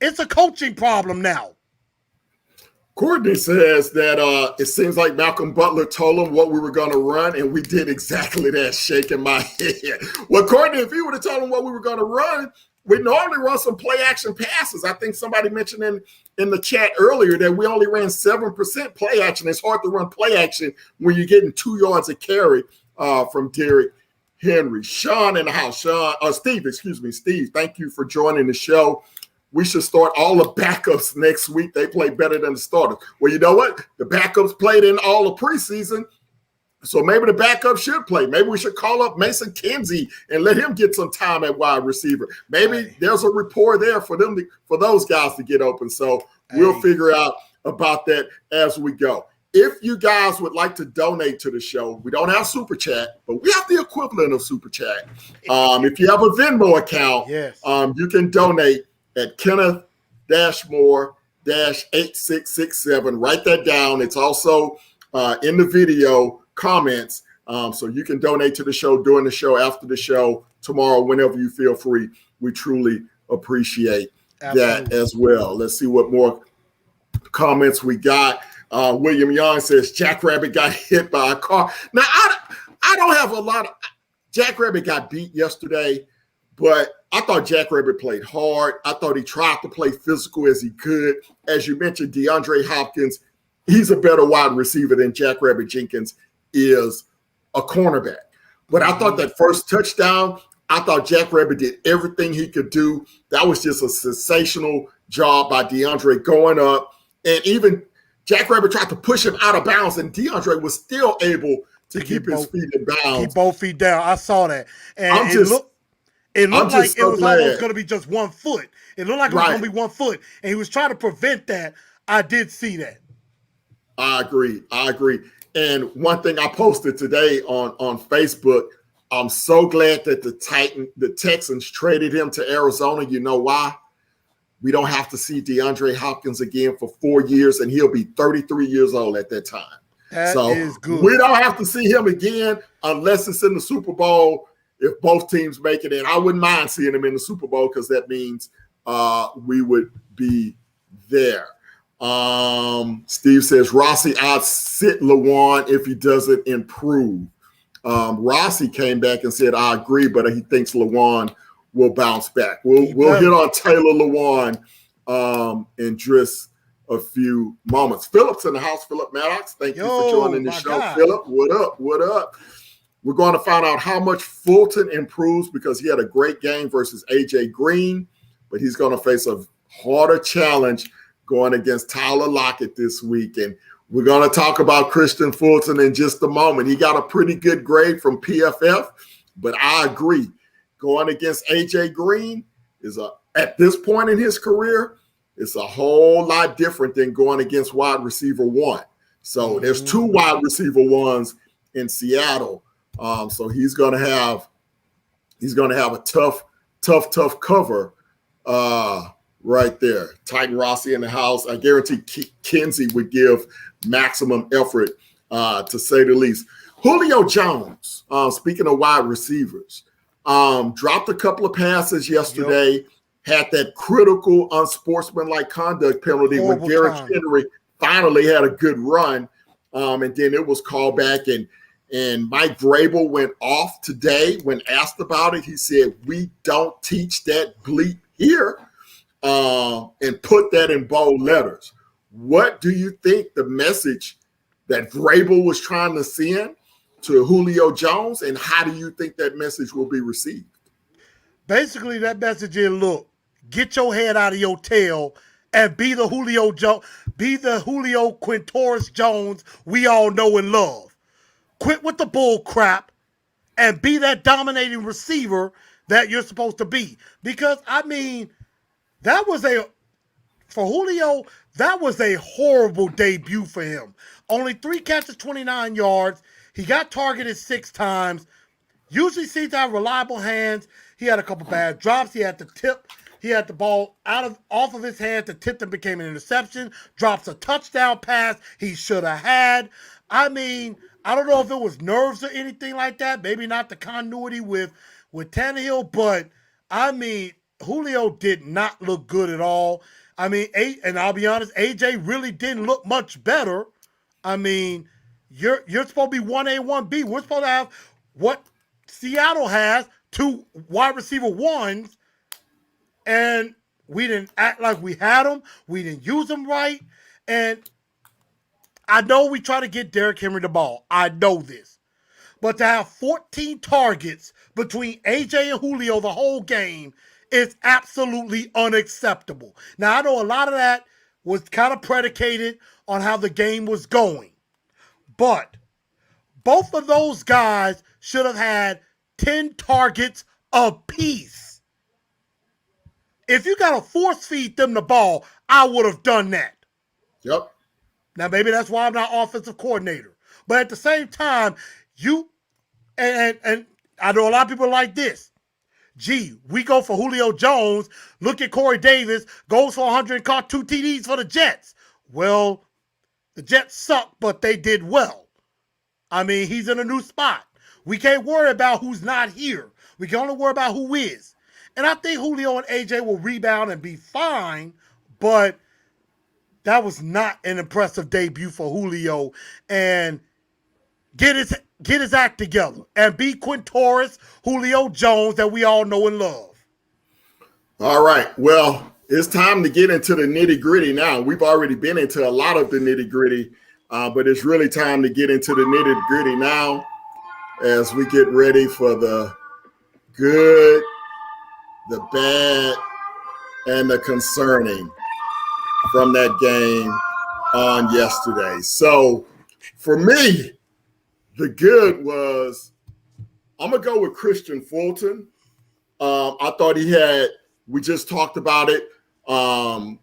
It's a coaching problem now. Courtney says that it seems like Malcolm Butler told him what we were going to run, and we did exactly that, shaking my head. Well, Courtney, if he would have told him what we were going to run, we normally run some play-action passes. I think somebody mentioned in the chat earlier that we only ran 7% play-action. It's hard to run play-action when you're getting 2 yards of carry from Derrick Henry. Sean in the house. Steve, thank you for joining the show. We should start all the backups next week. They play better than the starters. Well, you know what? The backups played in all the preseason, so maybe the backup should play. Maybe we should call up Mason Kinsey and let him get some time at wide receiver. Maybe there's a rapport there for those guys to get open. So we'll figure out about that as we go. If you guys would like to donate to the show, we don't have Super Chat, but we have the equivalent of Super Chat. If you have a Venmo account, you can donate at Kenneth-Moore-8667. Write that down. It's also in the video comments. So you can donate to the show during the show, after the show, tomorrow, whenever you feel free. We truly appreciate that as well. Let's see what more comments we got. William Young says, Jackrabbit got hit by a car. Now, I don't have a lot of Jack Rabbit got beat yesterday, but I thought Jack Rabbit played hard. I thought he tried to play physical as he could. As you mentioned, DeAndre Hopkins, he's a better wide receiver than Jack Rabbit Jenkins is a cornerback. But I thought that first touchdown, I thought Jack Rabbit did everything he could do. That was just a sensational job by DeAndre going up. And even Jack Rabbit tried to push him out of bounds, and DeAndre was still able to keep his feet in bounds. Keep both feet down. I saw that. And it looked like it was almost going to be just 1 foot. It looked like it was going to be 1 foot. And he was trying to prevent that. I did see that. I agree. And one thing I posted today on Facebook, I'm so glad that the Texans traded him to Arizona. You know why? We don't have to see DeAndre Hopkins again for 4 years, and he'll be 33 years old at that time. That is good. We don't have to see him again unless it's in the Super Bowl. If both teams make it in, I wouldn't mind seeing him in the Super Bowl because that means we would be there. Steve says Rossi out-sit Lewan if he doesn't improve. Rossi came back and said, I agree, but he thinks Lewan will bounce back. We'll hit on Taylor Lewan in just a few moments. Philip's in the house. Philip Maddox, thank you for joining the show. God. Philip, what up? We're going to find out how much Fulton improves because he had a great game versus A.J. Green, but he's going to face a harder challenge going against Tyler Lockett this week. And we're going to talk about Christian Fulton in just a moment. He got a pretty good grade from PFF, but I agree. Going against A.J. Green is at this point in his career, it's a whole lot different than going against wide receiver one. So there's 2 wide receiver ones in Seattle. So he's going to have a tough cover right there. Titan Rossi in the house. I guarantee Kenzie would give maximum effort, to say the least. Julio Jones, speaking of wide receivers, dropped a couple of passes yesterday, had that critical unsportsmanlike conduct penalty when Derrick Henry finally had a good run, and then it was called back. And Mike Vrabel went off today when asked about it. He said, we don't teach that bleep here, and put that in bold letters. What do you think the message that Vrabel was trying to send to Julio Jones, and how do you think that message will be received? Basically, that message is, look, get your head out of your tail and be the Julio Quintorris Jones we all know and love. Quit with the bull crap and be that dominating receiver that you're supposed to be. Because, I mean, for Julio, that was a horrible debut for him. Only 3 catches, 29 yards. He got targeted 6 times. Usually seems to have reliable hands. He had a couple bad drops. He had the tip. He had the ball off of his hands. The tip that became an interception. Drops a touchdown pass he should have had. I mean, I don't know if it was nerves or anything like that. Maybe not the continuity with Tannehill, but I mean, Julio did not look good at all. I mean, and I'll be honest, AJ really didn't look much better. I mean, you're supposed to be 1A, 1B. We're supposed to have what Seattle has, 2 wide receiver ones, and we didn't act like we had them. We didn't use them right. And I know we try to get Derrick Henry the ball. I know this. But to have 14 targets between AJ and Julio the whole game is absolutely unacceptable. Now, I know a lot of that was kind of predicated on how the game was going. But both of those guys should have had 10 targets apiece. If you got to force feed them the ball, I would have done that. Yep. Now, maybe that's why I'm not offensive coordinator. But at the same time, and I know a lot of people like this. Gee, we go for Julio Jones. Look at Corey Davis. Goes for 100 and caught 2 TDs for the Jets. Well, the Jets suck, but they did well. I mean, he's in a new spot. We can't worry about who's not here. We can only worry about who is. And I think Julio and AJ will rebound and be fine, but that was not an impressive debut for Julio. And get his act together and be Quintorris, Julio Jones that we all know and love. All right. Well, it's time to get into the nitty gritty now. We've already been into a lot of the nitty gritty, but it's really time to get into the nitty gritty now as we get ready for the good, the bad, and the concerning from that game on yesterday. So for me, the good was, I'm going to go with Christian Fulton. I thought we just talked about it.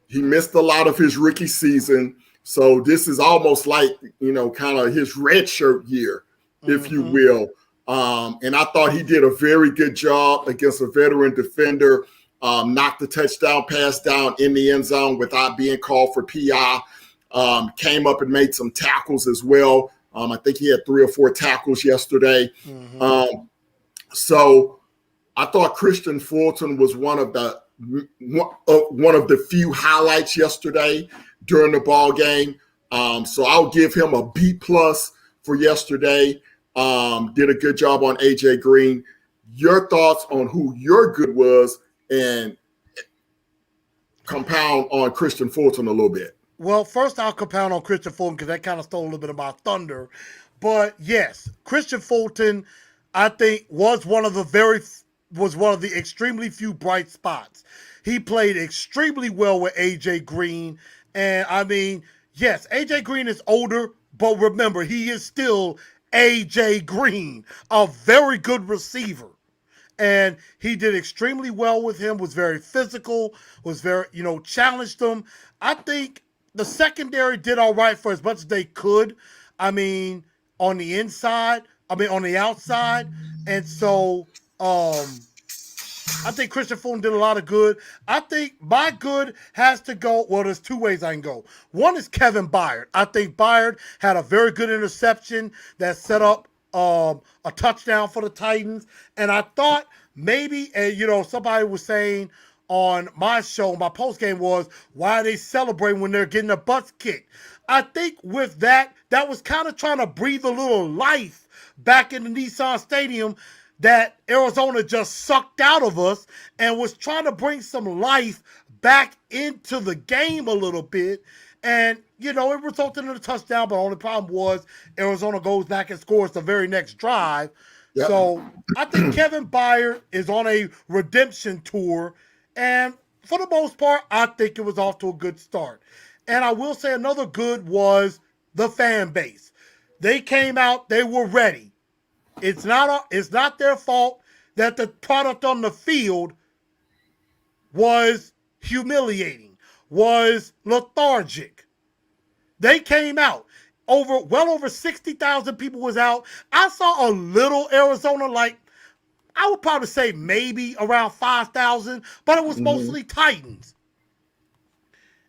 He missed a lot of his rookie season. So this is almost like, kind of his redshirt year, if you will. And I thought he did a very good job against a veteran defender, knocked the touchdown pass down in the end zone without being called for PI. Came up and made some tackles as well. I think he had 3 or 4 tackles yesterday. So I thought Christian Fulton was one of the few highlights yesterday during the ball game. So I'll give him a B+ for yesterday. Did a good job on AJ Green. Your thoughts on who your good was and compound on Christian Fulton a little bit. Well, first I'll compound on Christian Fulton because that kind of stole a little bit of my thunder. But yes, Christian Fulton, I think, was one of the extremely few bright spots. He played extremely well with AJ Green. And I mean, yes, AJ Green is older, but remember, he is still AJ Green, a very good receiver. And he did extremely well with him, was very physical, was very, challenged him. I think the secondary did all right for as much as they could. I mean, on the outside. And so I think Christian Fulton did a lot of good. I think my good has to go, well, there's 2 ways I can go. One is Kevin Byard. I think Byard had a very good interception that set up a touchdown for the Titans. And I thought maybe, somebody was saying on my show, my postgame was, why are they celebrating when they're getting their butts kicked? I think with that was kind of trying to breathe a little life back in the Nissan Stadium that Arizona just sucked out of us, and was trying to bring some life back into the game a little bit. And, it resulted in a touchdown, but the only problem was Arizona goes back and scores the very next drive. Yep. So I think Kevin Byard is on a redemption tour. And for the most part, I think it was off to a good start. And I will say another good was the fan base. They came out, they were ready. It's not their fault that the product on the field was humiliating, was lethargic. They came out. Well over 60,000 people was out. I saw a little Arizona, I would probably say maybe around 5,000, but it was mostly Titans.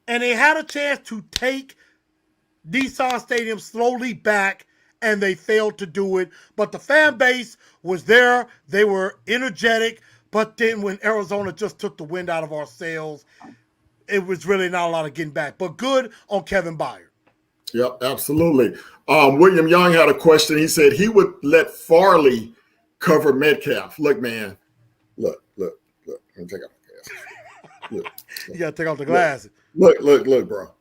And they had a chance to take Nissan Stadium slowly back, and they failed to do it. But the fan base was there. They were energetic. But then when Arizona just took the wind out of our sails, it was really not a lot of getting back. But good on Kevin Byard. Yep, absolutely. William Young had a question. He said he would let Farley cover Metcalf. Look, man. Look. Let me take off the glasses. Look. You got to take off the glasses. Look, bro.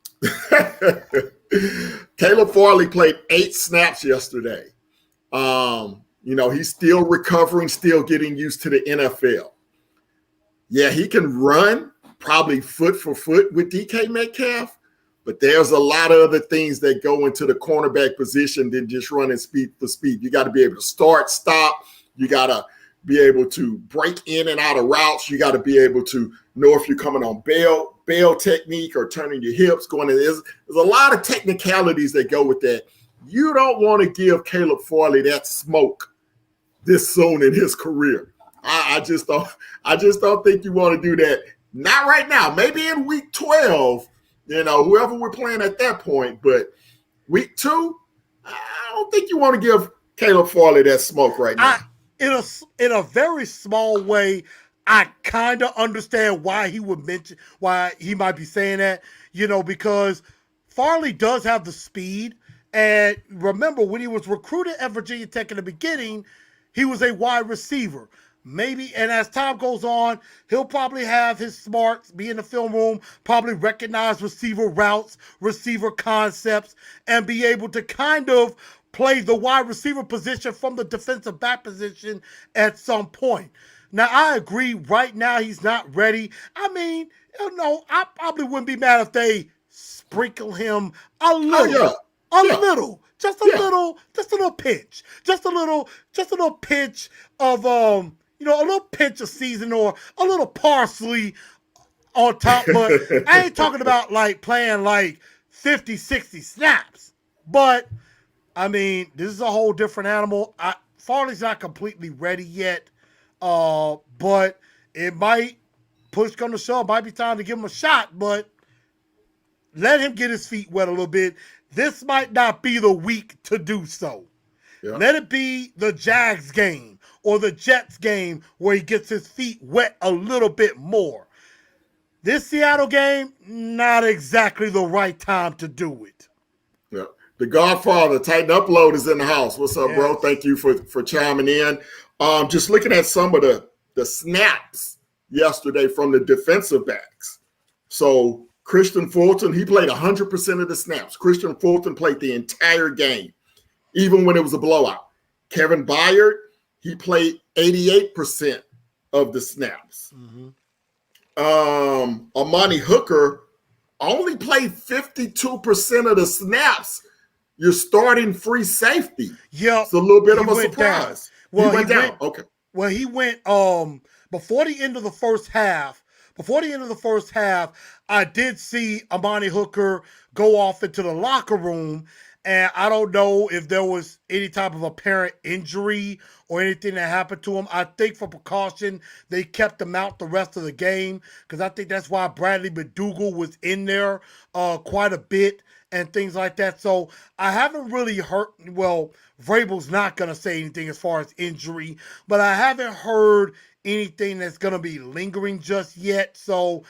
Caleb Farley played 8 snaps yesterday. He's still recovering, still getting used to the NFL. Yeah, he can run probably foot for foot with DK Metcalf, but there's a lot of other things that go into the cornerback position than just running speed for speed. You got to be able to start, stop. You got to be able to break in and out of routes. You got to be able to know if you're coming on bail technique or turning your hips, going in. There's a lot of technicalities that go with that. You don't want to give Caleb Farley that smoke this soon in his career. I just don't think you want to do that. Not right now. Maybe in week 12, whoever we're playing at that point. But week 2, I don't think you want to give Caleb Farley that smoke right now. In a very small way, I kind of understand why he might be saying that, because Farley does have the speed, And remember, when he was recruited at Virginia Tech in the beginning, he was a wide receiver. Maybe, and as time goes on, he'll probably have his smarts, be in the film room, probably recognize receiver routes, receiver concepts, and be able to kind of play the wide receiver position from the defensive back position at some point. Now, I agree, right now he's not ready. I mean, I probably wouldn't be mad if they sprinkle him a little. Oh, yeah. Little, just a little pinch, just a little pinch of a little pinch of season or a little parsley on top. But I ain't talking about like playing like 50, 60 snaps. But I mean, this is a whole different animal. Farley's not completely ready yet, but it might push come to shove. Might be time to give him a shot, but let him get his feet wet a little bit. This might not be the week to do so. Yeah. Let it be the Jags game or the Jets game where he gets his feet wet a little bit more. This Seattle game, not exactly the right time to do it. Yeah. The Godfather, Titan Upload is in the house. What's up, bro? Thank you for chiming in. Just looking at some of the snaps yesterday from the defensive backs. So Christian Fulton, he played 100% of the snaps. Christian Fulton played the entire game, even when it was a blowout. Kevin Byard, he played 88% of the snaps. Mm-hmm. Amani Hooker only played 52% of the snaps. You're starting free safety. Yeah, it's a little bit of a surprise. Well, he went down. Okay. Well, he went before the end of the first half. Before the end of the first half, I did see Amani Hooker go off into the locker room, and I don't know if there was any type of apparent injury or anything that happened to him. I think for precaution, they kept him out the rest of the game because I think that's why Bradley McDougald was in there quite a bit and things like that. So I haven't really heard, well, Vrabel's not going to say anything as far as injury, but I haven't heard anything that's going to be lingering just yet. So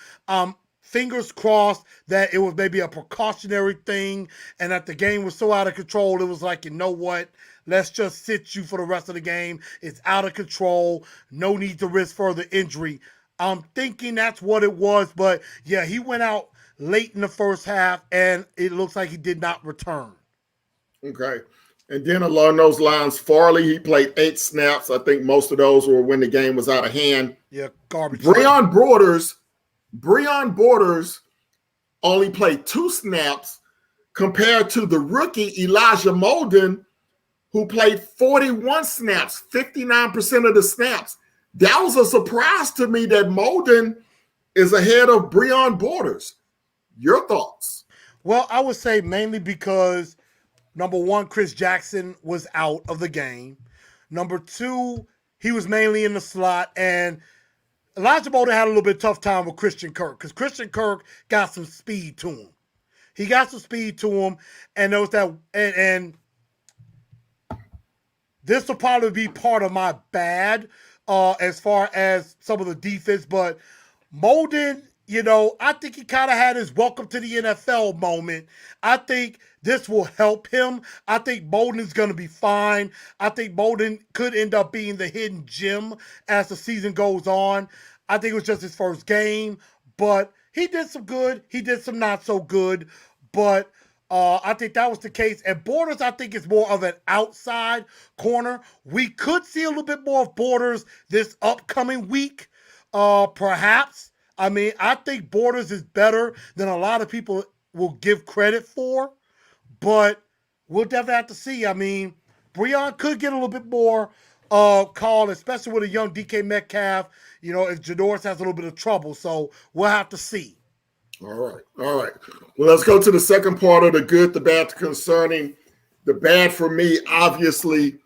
fingers crossed that it was maybe a precautionary thing and that the game was so out of control. It was like, you know what? Let's just sit you for the rest of the game. It's out of control. No need to risk further injury. I'm thinking that's what it was. But yeah, he went out late in the first half and it looks like he did not return. Okay. And then along those lines, Farley, he played 8 snaps. I think most of those were when the game was out of hand. Yeah, garbage. Breon Borders only played 2 snaps compared to the rookie Elijah Molden, who played 41 snaps, 59% of the snaps. That was a surprise to me that Molden is ahead of Breon Borders. Your thoughts? Well, I would say mainly because number one, Chris Jackson was out of the game. Number two, he was mainly in the slot. And Elijah Molden had a little bit tough time with Christian Kirk because Christian Kirk got some speed to him. He got some speed to him. And there was that, and this will probably be part of my bad as far as some of the defense. But Molden, I think he kind of had his welcome to the NFL moment. I think this will help him. I think Molden is going to be fine. I think Molden could end up being the hidden gem as the season goes on. I think it was just his first game, but he did some good. He did some not so good, but I think that was the case. And Borders, I think, is more of an outside corner. We could see a little bit more of Borders this upcoming week, perhaps. I mean, I think Borders is better than a lot of people will give credit for, but we'll definitely have to see. I mean, Breon could get a little bit more call, especially with a young DK Metcalf, if Janoris has a little bit of trouble. So we'll have to see. All right. Well, let's go to the second part of the good, the bad, the concerning. The bad for me, obviously,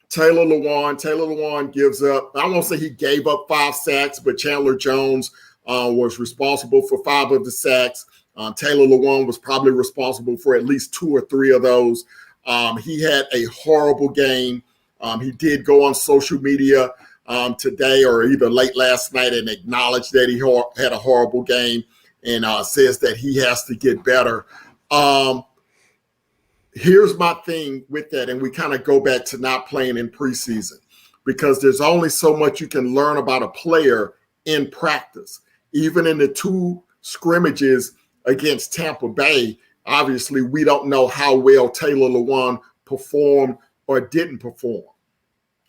Taylor Lewan gives up. I won't say he gave up 5 sacks, but Chandler Jones was responsible for 5 of the sacks. Taylor Lewan was probably responsible for at least 2 or 3 of those. He had a horrible game. He did go on social media today or either late last night and acknowledge that he had a horrible game and says that he has to get better. Here's my thing with that, and we kind of go back to not playing in preseason because there's only so much you can learn about a player in practice. Even in the 2 scrimmages against Tampa Bay, obviously we don't know how well Taylor Lewan performed or didn't perform.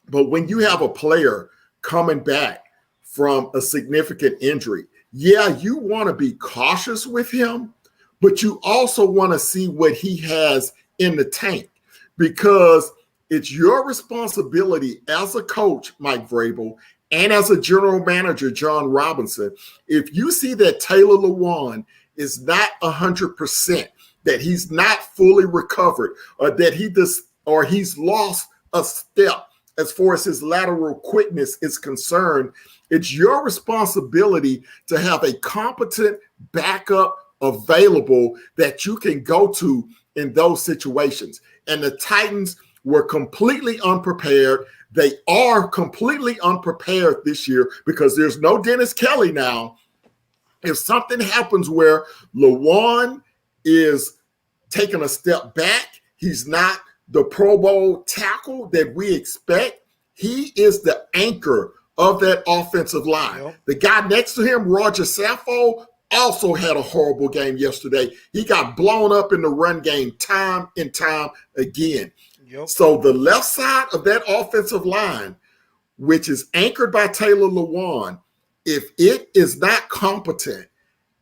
But when you have a player coming back from a significant injury, yeah, you want to be cautious with him, but you also want to see what he has in the tank, because it's your responsibility as a coach, Mike Vrabel, and as a general manager, John Robinson. If you see that Taylor Lewan is not 100%, that he's not fully recovered, or that he's lost a step as far as his lateral quickness is concerned, it's your responsibility to have a competent backup available that you can go to in those situations. And the Titans were completely unprepared. They are completely unprepared this year because there's no Dennis Kelly now. If something happens where Lewan is taking a step back, he's not the Pro Bowl tackle that we expect, he is the anchor of that offensive line. Yep. The guy next to him, Roger Saffold, also had a horrible game yesterday. He got blown up in the run game time and time again. Yep. So the left side of that offensive line, which is anchored by Taylor Lewan, if it is not competent,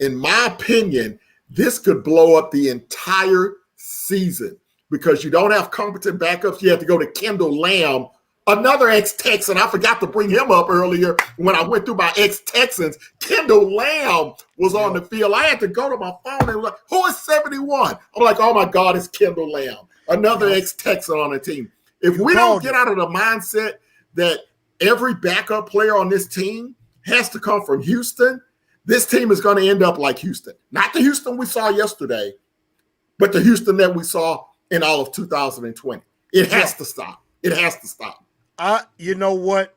in my opinion, this could blow up the entire season because you don't have competent backups. You have to go to Kendall Lamb, another ex-Texan. I forgot to bring him up earlier when I went through my ex-Texans. Kendall Lamb was on the field. I had to go to my phone and was like, who is 71? I'm like, oh my God, it's Kendall Lamb, another ex-Texan on the team. If we don't get out of the mindset that every backup player on this team has to come from Houston, this team is going to end up like Houston. Not the Houston we saw yesterday, but the Houston that we saw in all of 2020. It has to stop. It has to stop. You know what?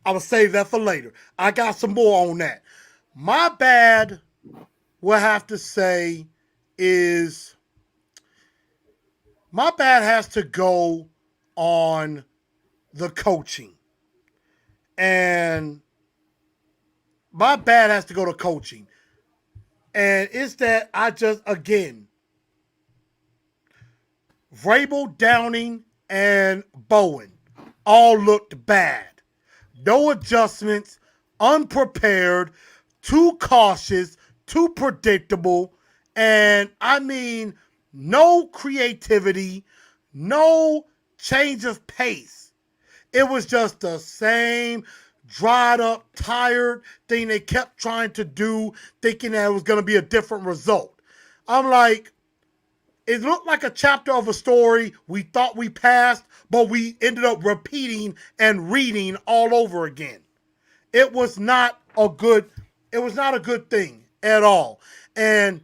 I will save that for later. I got some more on that. My bad, we'll have to say, is my bad has to go on the coaching. And my bad has to go to coaching. And it's that I just, again, Vrabel, Downing, and Bowen all looked bad. No adjustments, unprepared, too cautious, too predictable, and I mean, no creativity, no change of pace. It was just the same dried up, tired thing they kept trying to do, thinking that it was going to be a different result. I'm like, it looked like a chapter of a story we thought we passed, but we ended up repeating and reading all over again. It was not a good thing at all. And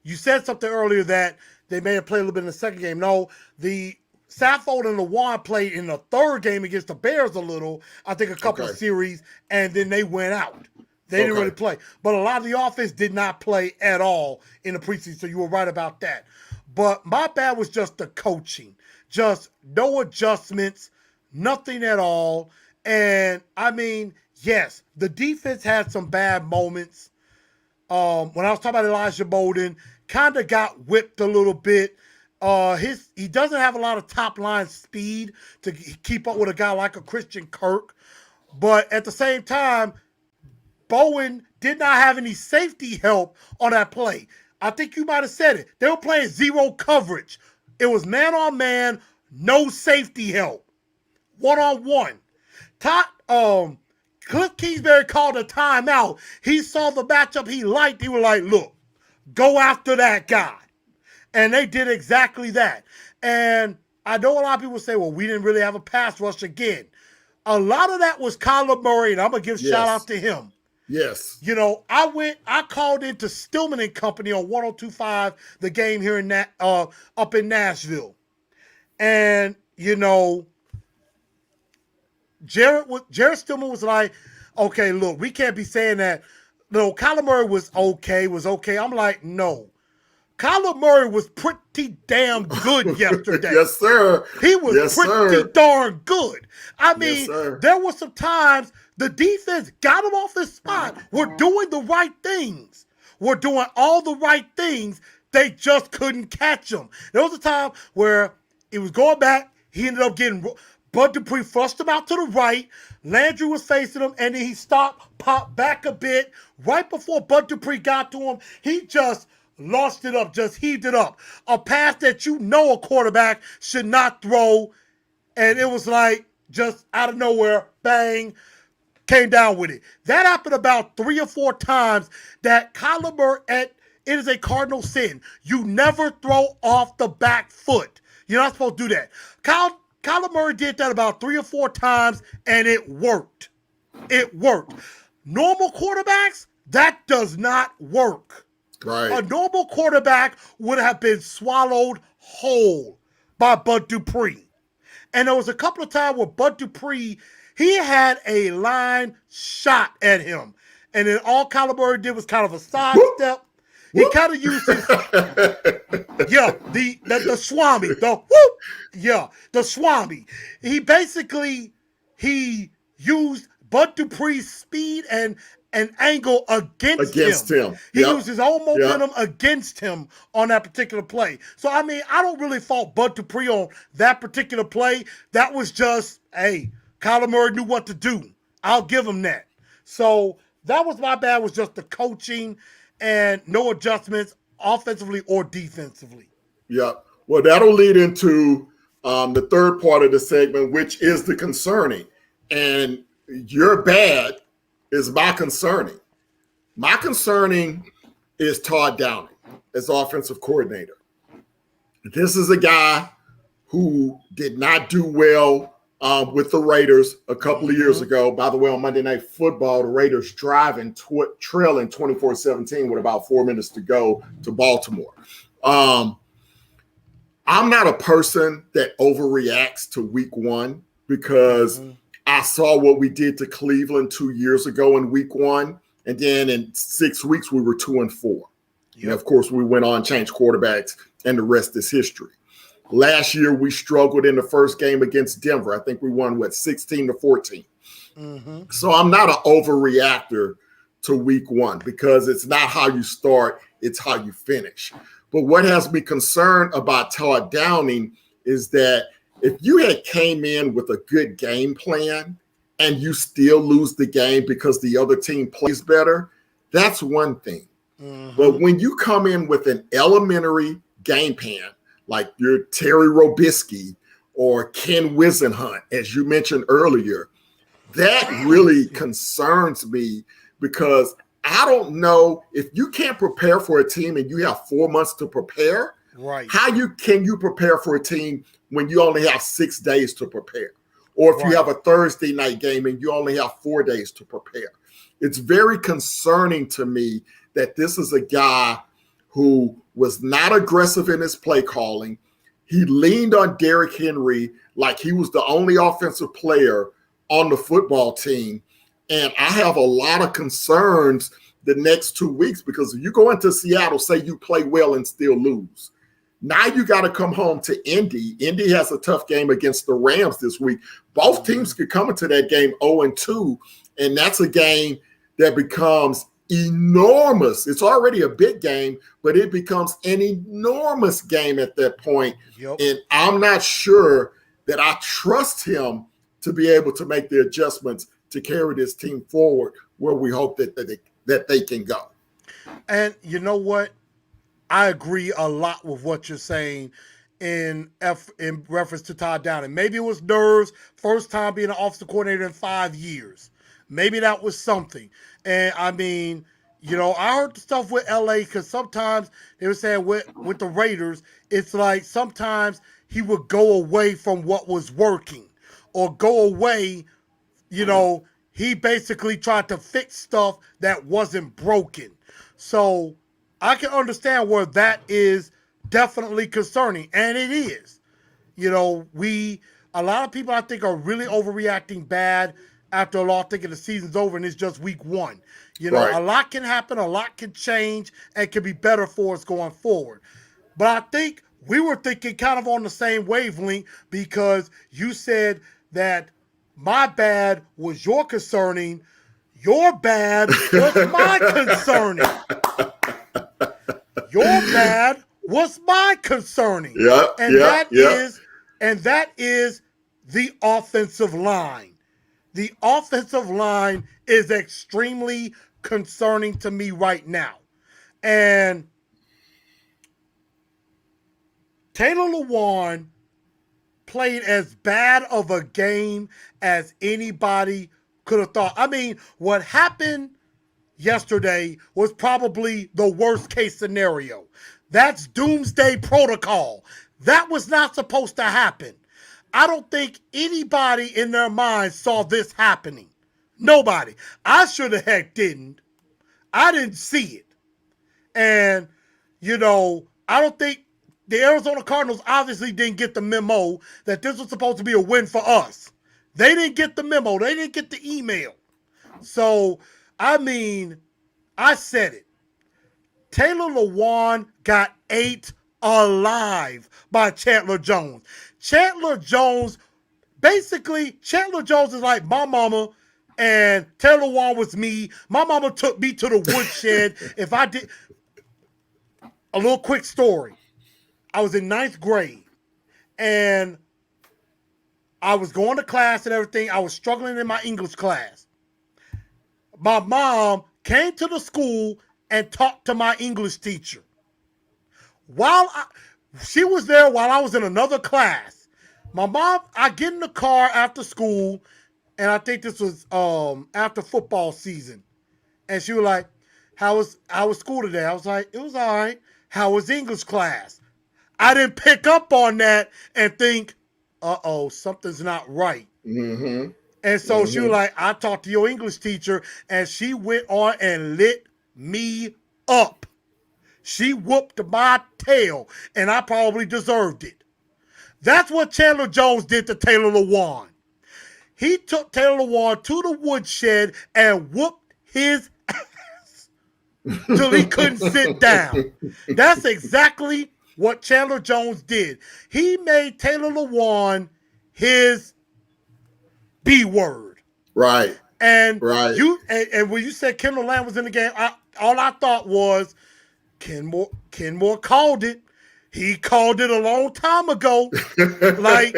you said something earlier that they may have played a little bit in the second game. No, the Saffold and Lewan played in the third game against the Bears a little, I think a couple of series, and then they went out. They didn't really play. But a lot of the offense did not play at all in the preseason, so you were right about that. But my bad was just the coaching. Just no adjustments, nothing at all. And, I mean, yes, the defense had some bad moments. When I was talking about Elijah Molden, kind of got whipped a little bit. He doesn't have a lot of top-line speed to keep up with a guy like a Christian Kirk. But at the same time, Bowen did not have any safety help on that play. I think you might have said it. They were playing zero coverage. It was man-on-man, no safety help. One-on-one. Cliff Kingsbury called a timeout. He saw the matchup he liked. He was like, look, go after that guy. And they did exactly that. And I know a lot of people say, well, we didn't really have a pass rush again. A lot of that was Kyler Murray, and I'm going to give shout out to him. Yes. You know, I called into Stillman and Company on 102.5, the game here up in Nashville. And, you know, Jared Stillman was like, okay, look, we can't be saying that. No, Kyler Murray was okay. I'm like, no. Kyler Murray was pretty damn good yesterday. Yes, sir. He was pretty darn good. I mean, there were some times the defense got him off his spot. We're doing the right things. We're doing all the right things. They just couldn't catch him. There was a time where he was going back. He ended up getting Bud Dupree flushed him out to the right. Landry was facing him, and then he stopped, popped back a bit. Right before Bud Dupree got to him, he just launched it up, just heaved it up. A pass that you know a quarterback should not throw, and it was like just out of nowhere, bang, came down with it. That happened about 3 or 4 times that Kyler Murray, it is a cardinal sin. You never throw off the back foot. You're not supposed to do that. Kyler Murray did that about 3 or 4 times, and it worked. It worked. Normal quarterbacks, that does not work. Right. A normal quarterback would have been swallowed whole by Bud Dupree. And there was a couple of times where Bud Dupree, he had a line shot at him. And then all Kyler Murray did was kind of a sidestep. He kind of used his, the Swami, the Swami. He used Bud Dupree's speed and angle against him. He used his own momentum against him on that particular play. So, I mean, I don't really fault Bud Dupree on that particular play. That was just, hey, Kyler Murray knew what to do. I'll give him that. So, that was my bad, was just the coaching and no adjustments offensively or defensively. Yeah. Well, that'll lead into the third part of the segment, which is the concerning. And your bad is my concerning. My concerning is Todd Downing as offensive coordinator. This is a guy who did not do well with the Raiders a couple of years ago. By the way, on Monday Night Football, the Raiders trailing 24-17 with about 4 minutes to go to Baltimore. I'm not a person that overreacts to week one because I saw what we did to Cleveland 2 years ago in week one. And then in 6 weeks, we were 2-4. Yep. And of course, we went on, changed quarterbacks, and the rest is history. Last year, we struggled in the first game against Denver. I think we won, 16-14. So I'm not an overreactor to week one because it's not how you start, it's how you finish. But what has me concerned about Todd Downing is that if you had came in with a good game plan and you still lose the game because the other team plays better, that's one thing. But when you come in with an elementary game plan, like your Terry Robisky or Ken Wisenhunt, as you mentioned earlier, that really concerns me because I don't know if you can't prepare for a team and you have 4 months to prepare. Right. How can you prepare for a team when you only have 6 days to prepare? Or if you have a Thursday night game and you only have 4 days to prepare. It's very concerning to me that this is a guy who was not aggressive in his play calling. He leaned on Derrick Henry like he was the only offensive player on the football team. And I have a lot of concerns the next 2 weeks because if you go into Seattle, say you play well and still lose. Now you got to come home to Indy. Indy has a tough game against the Rams this week. Both teams could come into that game 0-2, and that's a game that becomes enormous. It's already a big game, but it becomes an enormous game at that point. Yep. And I'm not sure that I trust him to be able to make the adjustments to carry this team forward where we hope that they can go. And you know what? I agree a lot with what you're saying in reference to Todd Downing. Maybe it was nerves, first time being an offensive coordinator in 5 years. Maybe that was something. And I mean, you know, I heard the stuff with LA because sometimes they were saying with the Raiders, it's like sometimes he would go away from what was working or go away, you know, he basically tried to fix stuff that wasn't broken. So I can understand where that is definitely concerning, and it is. You know, a lot of people I think are really overreacting bad. after a lot thinking the season's over and it's just week one. You know, Right. a lot can happen, a lot can change, and can be better for us going forward. But I think we were thinking kind of on the same wavelength because you said that my bad was your concerning, your bad was my concerning. Your bad was my concerning. Yeah, And yeah, yeah. that is the offensive line. The offensive line is extremely concerning to me right now. And Taylor Lewan played as bad of a game as anybody could have thought. I mean, what happened yesterday was probably the worst case scenario. That's doomsday protocol. That was not supposed to happen. I don't think anybody in their mind saw this happening. Nobody. I sure the heck didn't. I didn't see it. And, you know, I don't think the Arizona Cardinals obviously didn't get the memo that this was supposed to be a win for us. They didn't get the memo. They didn't get the email. So, I mean, I said it. Taylor Lewan got ate alive by Chandler Jones. Chandler Jones is like my mama, and Taylor Lewan was me. My mama took me to the woodshed. If I did, a little quick story. I was in 9th grade, and I was going to class and everything. I was struggling in my English class. My mom came to the school and talked to my English teacher. She was there while I was in another class. My mom, I get in the car after school, and I think this was after football season. And she was like, how was school today? I was like, it was all right. How was English class? I didn't pick up on that and think, uh-oh, something's not right. Mm-hmm. And so she was like, I talked to your English teacher, and she went on and lit me up. She whooped my tail, and I probably deserved it. That's what Chandler Jones did to Taylor Lewan. He took Taylor Lewan to the woodshed and whooped his ass till he couldn't sit down. That's exactly what Chandler Jones did. He made Taylor Lewan his B word. Right. And right. And when you said Kendall Lamb was in the game, all I thought was Kenmore called it. He called it a long time ago. Like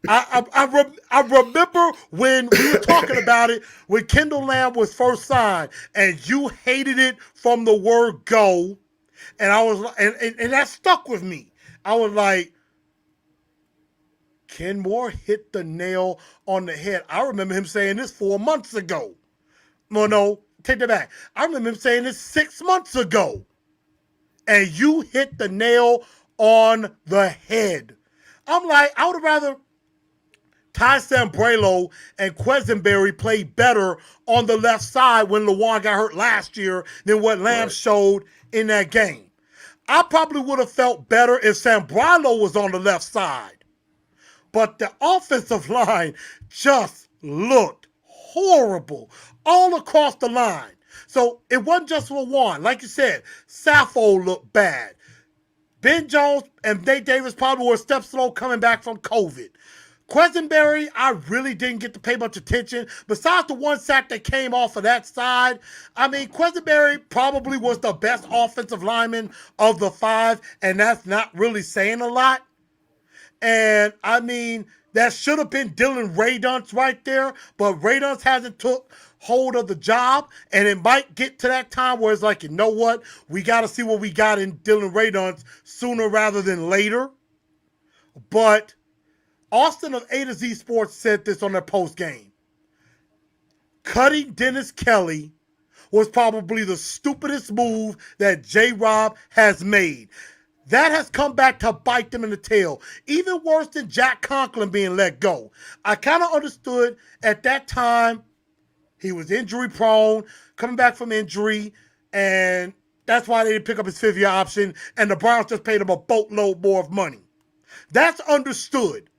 I remember when we were talking about it when Kendall Lamb was first signed, and you hated it from the word go, and I was and that stuck with me. I was like, Kenmore hit the nail on the head. I remember him saying this 4 months ago. Well, no, take that back. I remember him saying this 6 months ago. And you hit the nail on the head. I'm like, I would have rather Ty Sambrailo and Quesenberry play better on the left side when Lewan got hurt last year than what Lamb showed in that game. I probably would have felt better if Sambrailo was on the left side. But the offensive line just looked horrible all across the line. So it wasn't just Lewan. Like you said, Saffold looked bad. Ben Jones and Nate Davis probably were a step slow coming back from COVID. Quesenberry, I really didn't get to pay much attention. Besides the one sack that came off of that side, I mean, Quesenberry probably was the best offensive lineman of the five, and that's not really saying a lot. And, I mean, that should have been Dylan Radunz right there, but Radunz hasn't took hold of the job, and it might get to that time where it's like, you know what? We got to see what we got in Dylan Radunz sooner rather than later. But Austin of A to Z Sports said this on their post game. Cutting Dennis Kelly was probably the stupidest move that J-Rob has made. That has come back to bite them in the tail. Even worse than Jack Conklin being let go. I kind of understood at that time he was injury prone, coming back from injury, and that's why they didn't pick up his fifth-year option, and the Browns just paid him a boatload more of money. That's understood.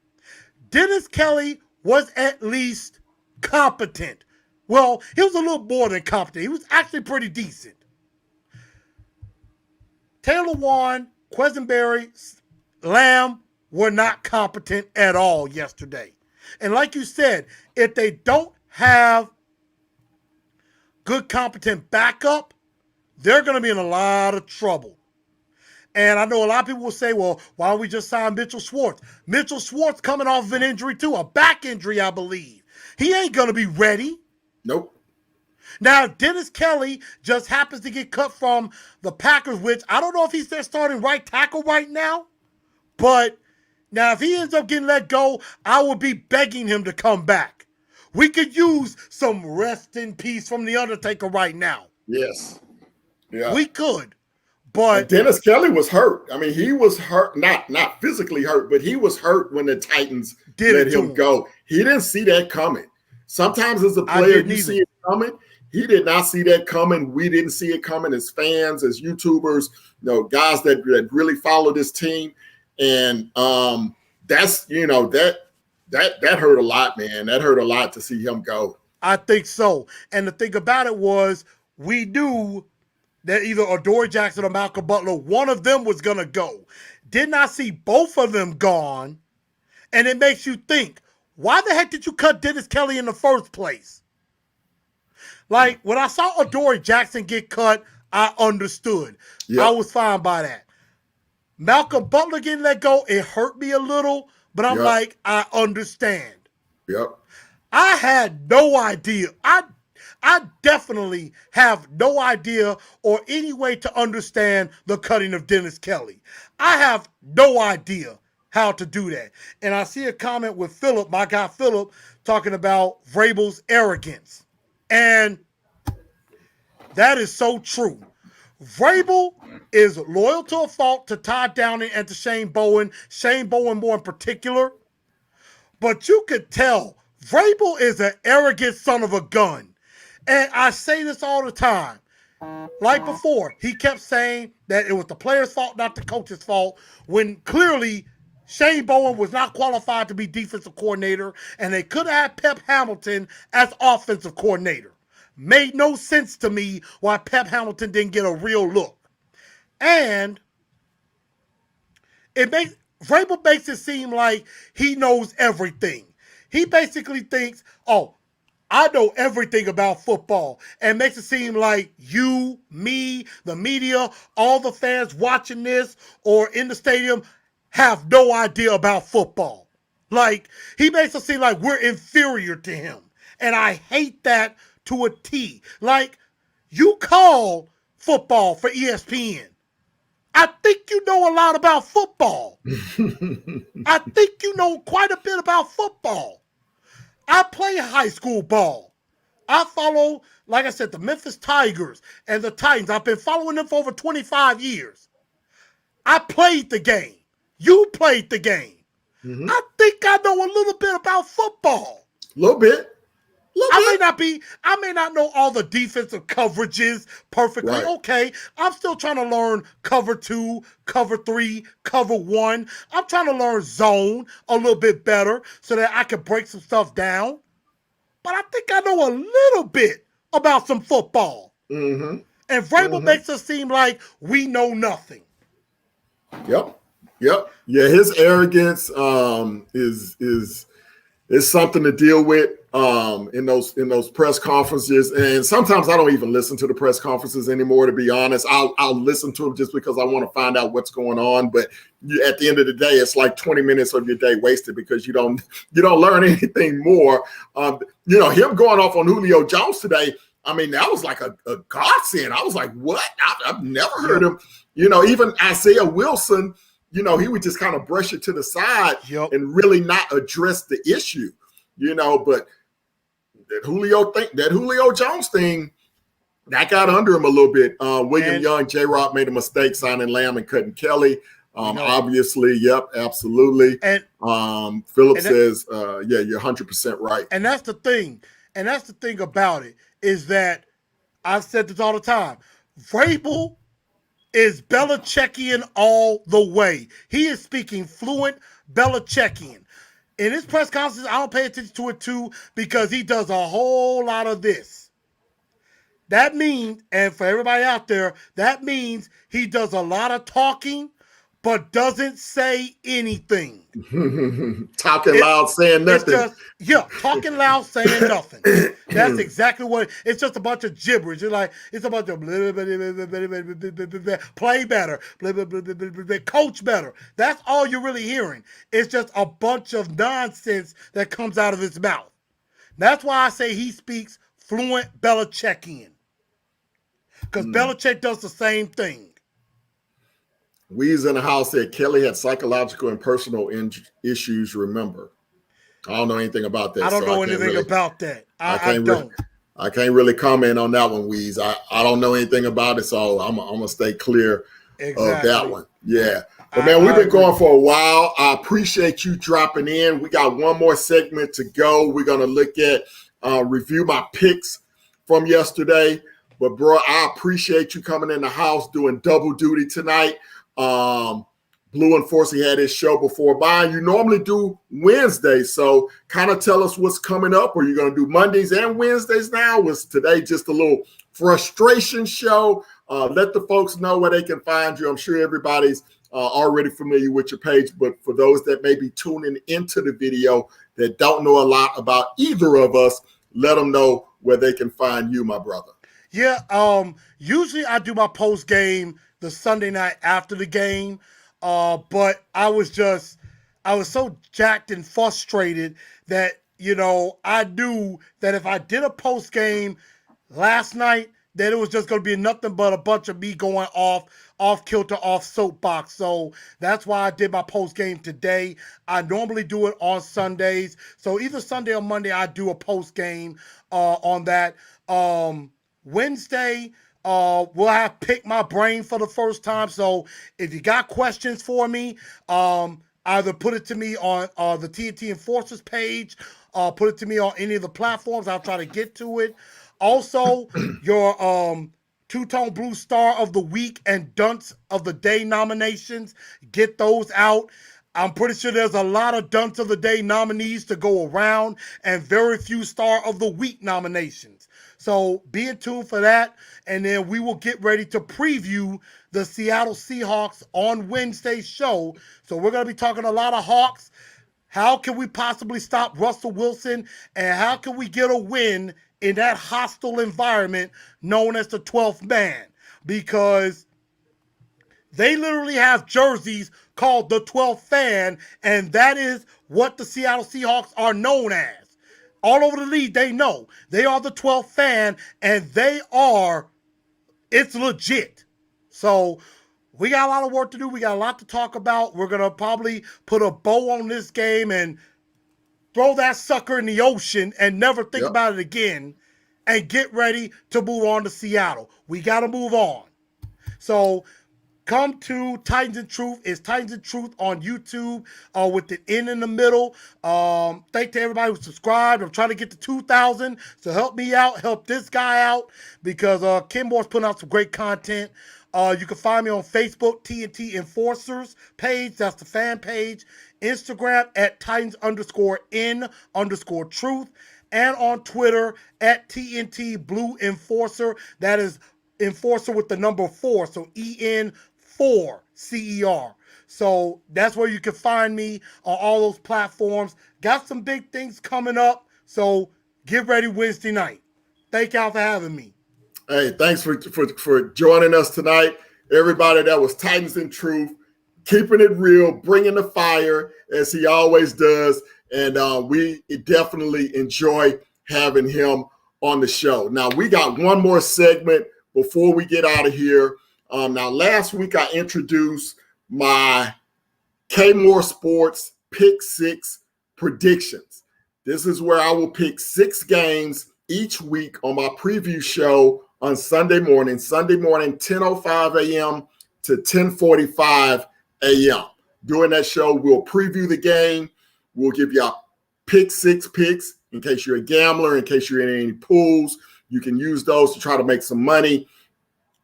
Dennis Kelly was at least competent. Well, he was a little more than competent. He was actually pretty decent. Taylor Lewan, Quesenberry, Lamb were not competent at all yesterday. And like you said, if they don't have good, competent backup, they're going to be in a lot of trouble. And I know a lot of people will say, well, why don't we just sign Mitchell Schwartz? Mitchell Schwartz coming off of an injury too, a back injury, I believe. He ain't going to be ready. Nope. Now, Dennis Kelly just happens to get cut from the Packers, which I don't know if he's their starting right tackle right now. But now if he ends up getting let go, I would be begging him to come back. We could use some rest in peace from The Undertaker right now. Yes. Yeah. We could. But and Dennis Kelly was hurt. I mean, he was hurt, not physically hurt, but he was hurt when the Titans let him go. He didn't see that coming. Sometimes as a player, you see it coming. He did not see that coming. We didn't see it coming as fans, as YouTubers, guys that really follow this team. And that's, that hurt a lot, man. That hurt a lot to see him go. I think so. And the thing about it was we knew that either Adoree Jackson or Malcolm Butler, one of them was going to go. Did not see both of them gone. And it makes you think, why the heck did you cut Dennis Kelly in the first place? Like, when I saw Adoree Jackson get cut, I understood. Yep. I was fine by that. Malcolm Butler getting let go, it hurt me a little, but I'm like, I understand. Yep. I had no idea. I definitely have no idea or any way to understand the cutting of Dennis Kelly. I have no idea how to do that. And I see a comment with Philip, my guy Philip, talking about Vrabel's arrogance. And that is so true. Vrabel is loyal to a fault to Todd Downing and to Shane Bowen more in particular. But you could tell Vrabel is an arrogant son of a gun. And I say this all the time. Like before, he kept saying that it was the player's fault, not the coach's fault, when clearly Shane Bowen was not qualified to be defensive coordinator, and they could have had Pep Hamilton as offensive coordinator. Made no sense to me why Pep Hamilton didn't get a real look. And Vrabel makes it seem like he knows everything. He basically thinks, I know everything about football, and makes it seem like you, me, the media, all the fans watching this or in the stadium have no idea about football. Like, he makes it seem like we're inferior to him. And I hate that to a T. Like, you call football for ESPN. I think you know a lot about football. I think you know quite a bit about football. I play high school ball. I follow, like I said, the Memphis Tigers and the Titans. I've been following them for over 25 years. I played the game. You played the game. Mm-hmm. I think I know a little bit about football. A little bit. I may not know all the defensive coverages perfectly. Right. Okay, I'm still trying to learn cover 2, cover 3, cover 1. I'm trying to learn zone a little bit better so that I can break some stuff down. But I think I know a little bit about some football. Mm-hmm. And Vrabel makes us seem like we know nothing. Yep. Yeah, his arrogance is something to deal with in those press conferences. And sometimes I don't even listen to the press conferences anymore, to be honest. I'll listen to them just because I want to find out what's going on. But at the end of the day, it's like 20 minutes of your day wasted because you don't learn anything more. Him going off on Julio Jones today, I mean, that was like a godsend. I was like, what? I've never heard him. Even Isaiah Wilson, he would just kind of brush it to the side and really not address the issue, but that Julio Jones thing, that got under him a little bit. William Young, J-Rob made a mistake signing Lamb and cutting Kelly. Obviously, yep, absolutely. And Philip says, you're 100% right. And that's the thing. And that's the thing about it, is that I've said this all the time. Vrabel is Belichickian all the way. He is speaking fluent Belichickian. In his press conferences, I don't pay attention to it too because he does a whole lot of this. That means, and for everybody out there, that means he does a lot of talking, but doesn't say anything. Talking loud, saying nothing. It's just, talking loud, saying nothing. That's exactly what it's just a bunch of gibberish. It's a bunch of play better, coach better. That's all you're really hearing. It's just a bunch of nonsense that comes out of his mouth. That's why I say he speaks fluent Belichickian. Because Belichick does the same thing. Weez in the house said Kelly had psychological and personal issues. Remember, I don't know anything about that. I don't know anything about that. I don't. I can't really comment on that one, Weez. I don't know anything about it, so I'm gonna stay clear of that one. Yeah. But man, we've been going for a while. I appreciate you dropping in. We got one more segment to go. We're gonna look at review my picks from yesterday. But bro, I appreciate you coming in the house doing double duty tonight. Blue Enforcer had his show before buying. You normally do Wednesdays, so kind of tell us what's coming up. Are you going to do Mondays and Wednesdays now? Was today just a little frustration show? Let the folks know where they can find you. I'm sure everybody's already familiar with your page, but for those that may be tuning into the video that don't know a lot about either of us, let them know where they can find you, my brother. Yeah, usually I do my post game the Sunday night after the game, but I was so jacked and frustrated that, I knew that if I did a post game last night, that it was just going to be nothing but a bunch of me going off kilter, off soapbox. So that's why I did my post game today. I normally do it on Sundays. So either Sunday or Monday, I do a post game on that. Wednesday, we'll have Pick My Brain for the first time. So if you got questions for me, either put it to me on the TNT Enforcers page, put it to me on any of the platforms. I'll try to get to it. Also, your Two-Tone Blue Star of the Week and Dunce of the Day nominations, get those out. I'm pretty sure there's a lot of Dunce of the Day nominees to go around and very few Star of the Week nominations. So be in tune for that, and then we will get ready to preview the Seattle Seahawks on Wednesday's show. So we're going to be talking a lot of Hawks. How can we possibly stop Russell Wilson, and how can we get a win in that hostile environment known as the 12th man? Because they literally have jerseys called the 12th fan, and that is what the Seattle Seahawks are known as. All over the league, they know. They are the 12th fan, and it's legit. So we got a lot of work to do. We got a lot to talk about. We're going to probably put a bow on this game and throw that sucker in the ocean and never think about it again and get ready to move on to Seattle. We got to move on. So come to Titans and Truth. It's Titans and Truth on YouTube with the N in the middle. Thank to everybody who subscribed. I'm trying to get to 2,000. So help me out. Help this guy out because Ken Moore's putting out some great content. You can find me on Facebook, TNT Enforcers page. That's the fan page. Instagram at Titans_N_Truth. And on Twitter at TNT Blue Enforcer. That is Enforcer with the number 4. So EN4CER. So that's where you can find me on all those platforms. Got some big things coming up. So get ready Wednesday night. Thank y'all for having me. Hey, thanks for joining us tonight. Everybody, that was Titans and Truth, keeping it real, bringing the fire as he always does. And we definitely enjoy having him on the show. Now, we got one more segment before we get out of here. Now, last week I introduced my K Moore Sports Pick 6 predictions. This is where I will pick 6 games each week on my preview show on Sunday morning, 10:05 a.m. to 10:45 a.m. During that show, we'll preview the game. We'll give you our pick 6 picks in case you're a gambler, in case you're in any pools. You can use those to try to make some money.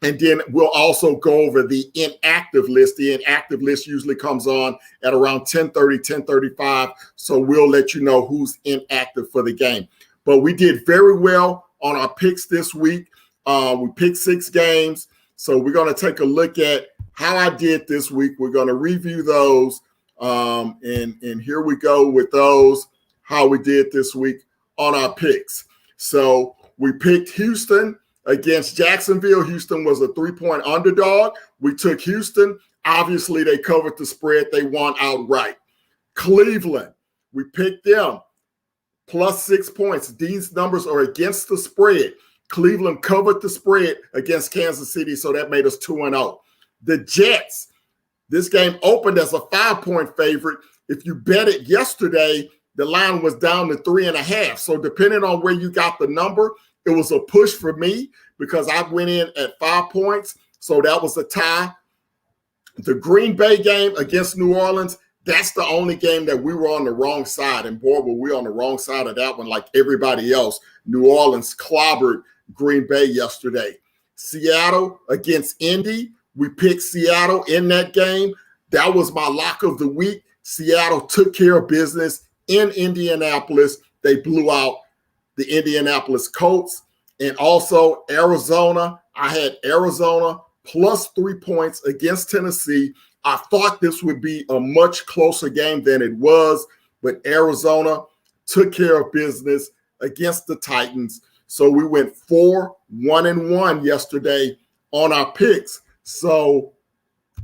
And then we'll also go over the inactive list. The inactive list usually comes on at around 10:30, 10:35. So we'll let you know who's inactive for the game. But we did very well on our picks this week. We picked 6 games. So we're going to take a look at how I did this week. We're going to review those. And here we go with those, how we did this week on our picks. So we picked Houston against Jacksonville. Houston was a 3-point underdog. We took Houston. Obviously, they covered the spread. They won outright. Cleveland, we picked them plus 6 points. These numbers are against the spread. Cleveland covered the spread against Kansas City, so that made us 2-0. The Jets, this game opened as a 5-point favorite. If you bet it yesterday, the line was down to 3.5. So depending on where you got the number, it was a push for me because I went in at 5 points. So that was a tie. The Green Bay game against New Orleans, that's the only game that we were on the wrong side. And boy, were we on the wrong side of that one like everybody else. New Orleans clobbered Green Bay yesterday. Seattle against Indy. We picked Seattle in that game. That was my lock of the week. Seattle took care of business in Indianapolis. They blew out the Indianapolis Colts. And also Arizona. I had Arizona plus 3 points against Tennessee. I thought this would be a much closer game than it was, but Arizona took care of business against the Titans. So we went 4-1-1 yesterday on our picks. So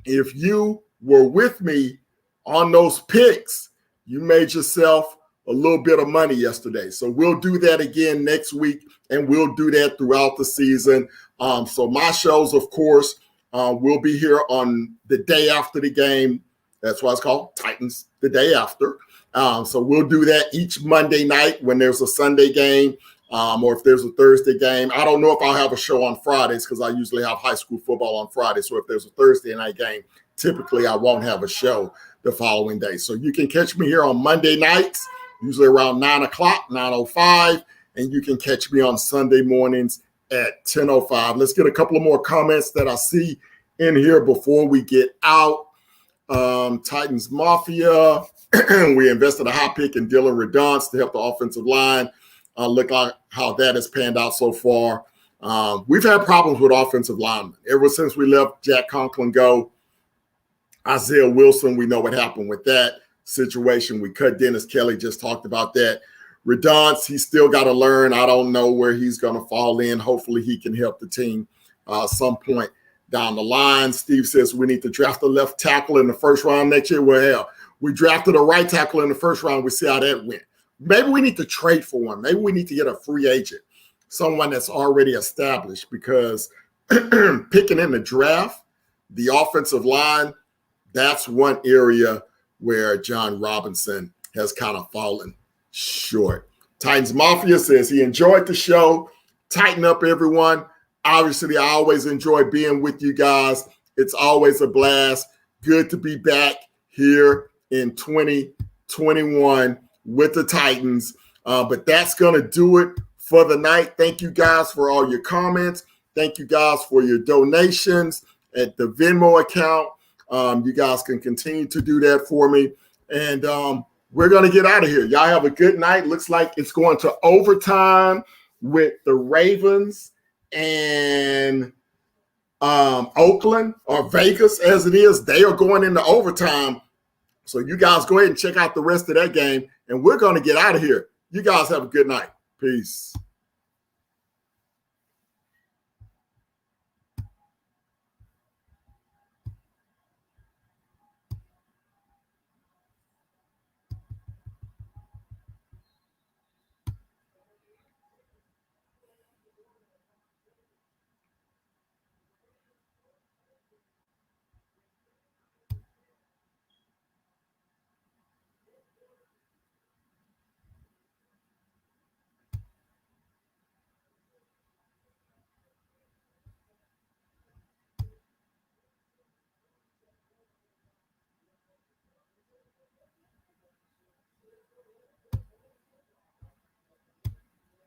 if you were with me on those picks, you made yourself a little bit of money yesterday. So we'll do that again next week, and we'll do that throughout the season. So my shows, of course, will be here on the day after the game. That's why it's called Titans the Day After. So we'll do that each Monday night when there's a Sunday game, or if there's a Thursday game. I don't know if I'll have a show on Fridays because I usually have high school football on Friday. So if there's a Thursday night game, typically I won't have a show the following day. So you can catch me here on Monday nights, usually around 9 o'clock, 9:05, and you can catch me on Sunday mornings at 10:05. Let's get a couple of more comments that I see in here before we get out. Titans Mafia. We invested a high pick in Dylan Redance to help the offensive line. Look like how that has panned out so far. We've had problems with offensive linemen ever since we let Jack Conklin go. Isaiah Wilson, we know what happened with that situation. We cut Dennis Kelly, just talked about that. Redance, he's still got to learn. I don't know where he's going to fall in. Hopefully he can help the team some point down the line. Steve says we need to draft a left tackle in the first round next year. Well, hell, we drafted a right tackle in the first round. We see how that went. Maybe we need to trade for one. Maybe we need to get a free agent, someone that's already established, because picking in the draft, the offensive line, that's one area where John Robinson has kind of fallen short. Titans Mafia says he enjoyed the show. Tighten up, everyone. Obviously, I always enjoy being with you guys. It's always a blast. Good to be back here in 2021 with the Titans. But that's going to do it for the night. Thank you guys for all your comments. Thank you guys for your donations at the Venmo account. You guys can continue to do that for me. And we're going to get out of here. Y'all have a good night. Looks like it's going to overtime with the Ravens and Oakland, or Vegas as it is. They are going into overtime. So you guys go ahead and check out the rest of that game. And we're going to get out of here. You guys have a good night. Peace.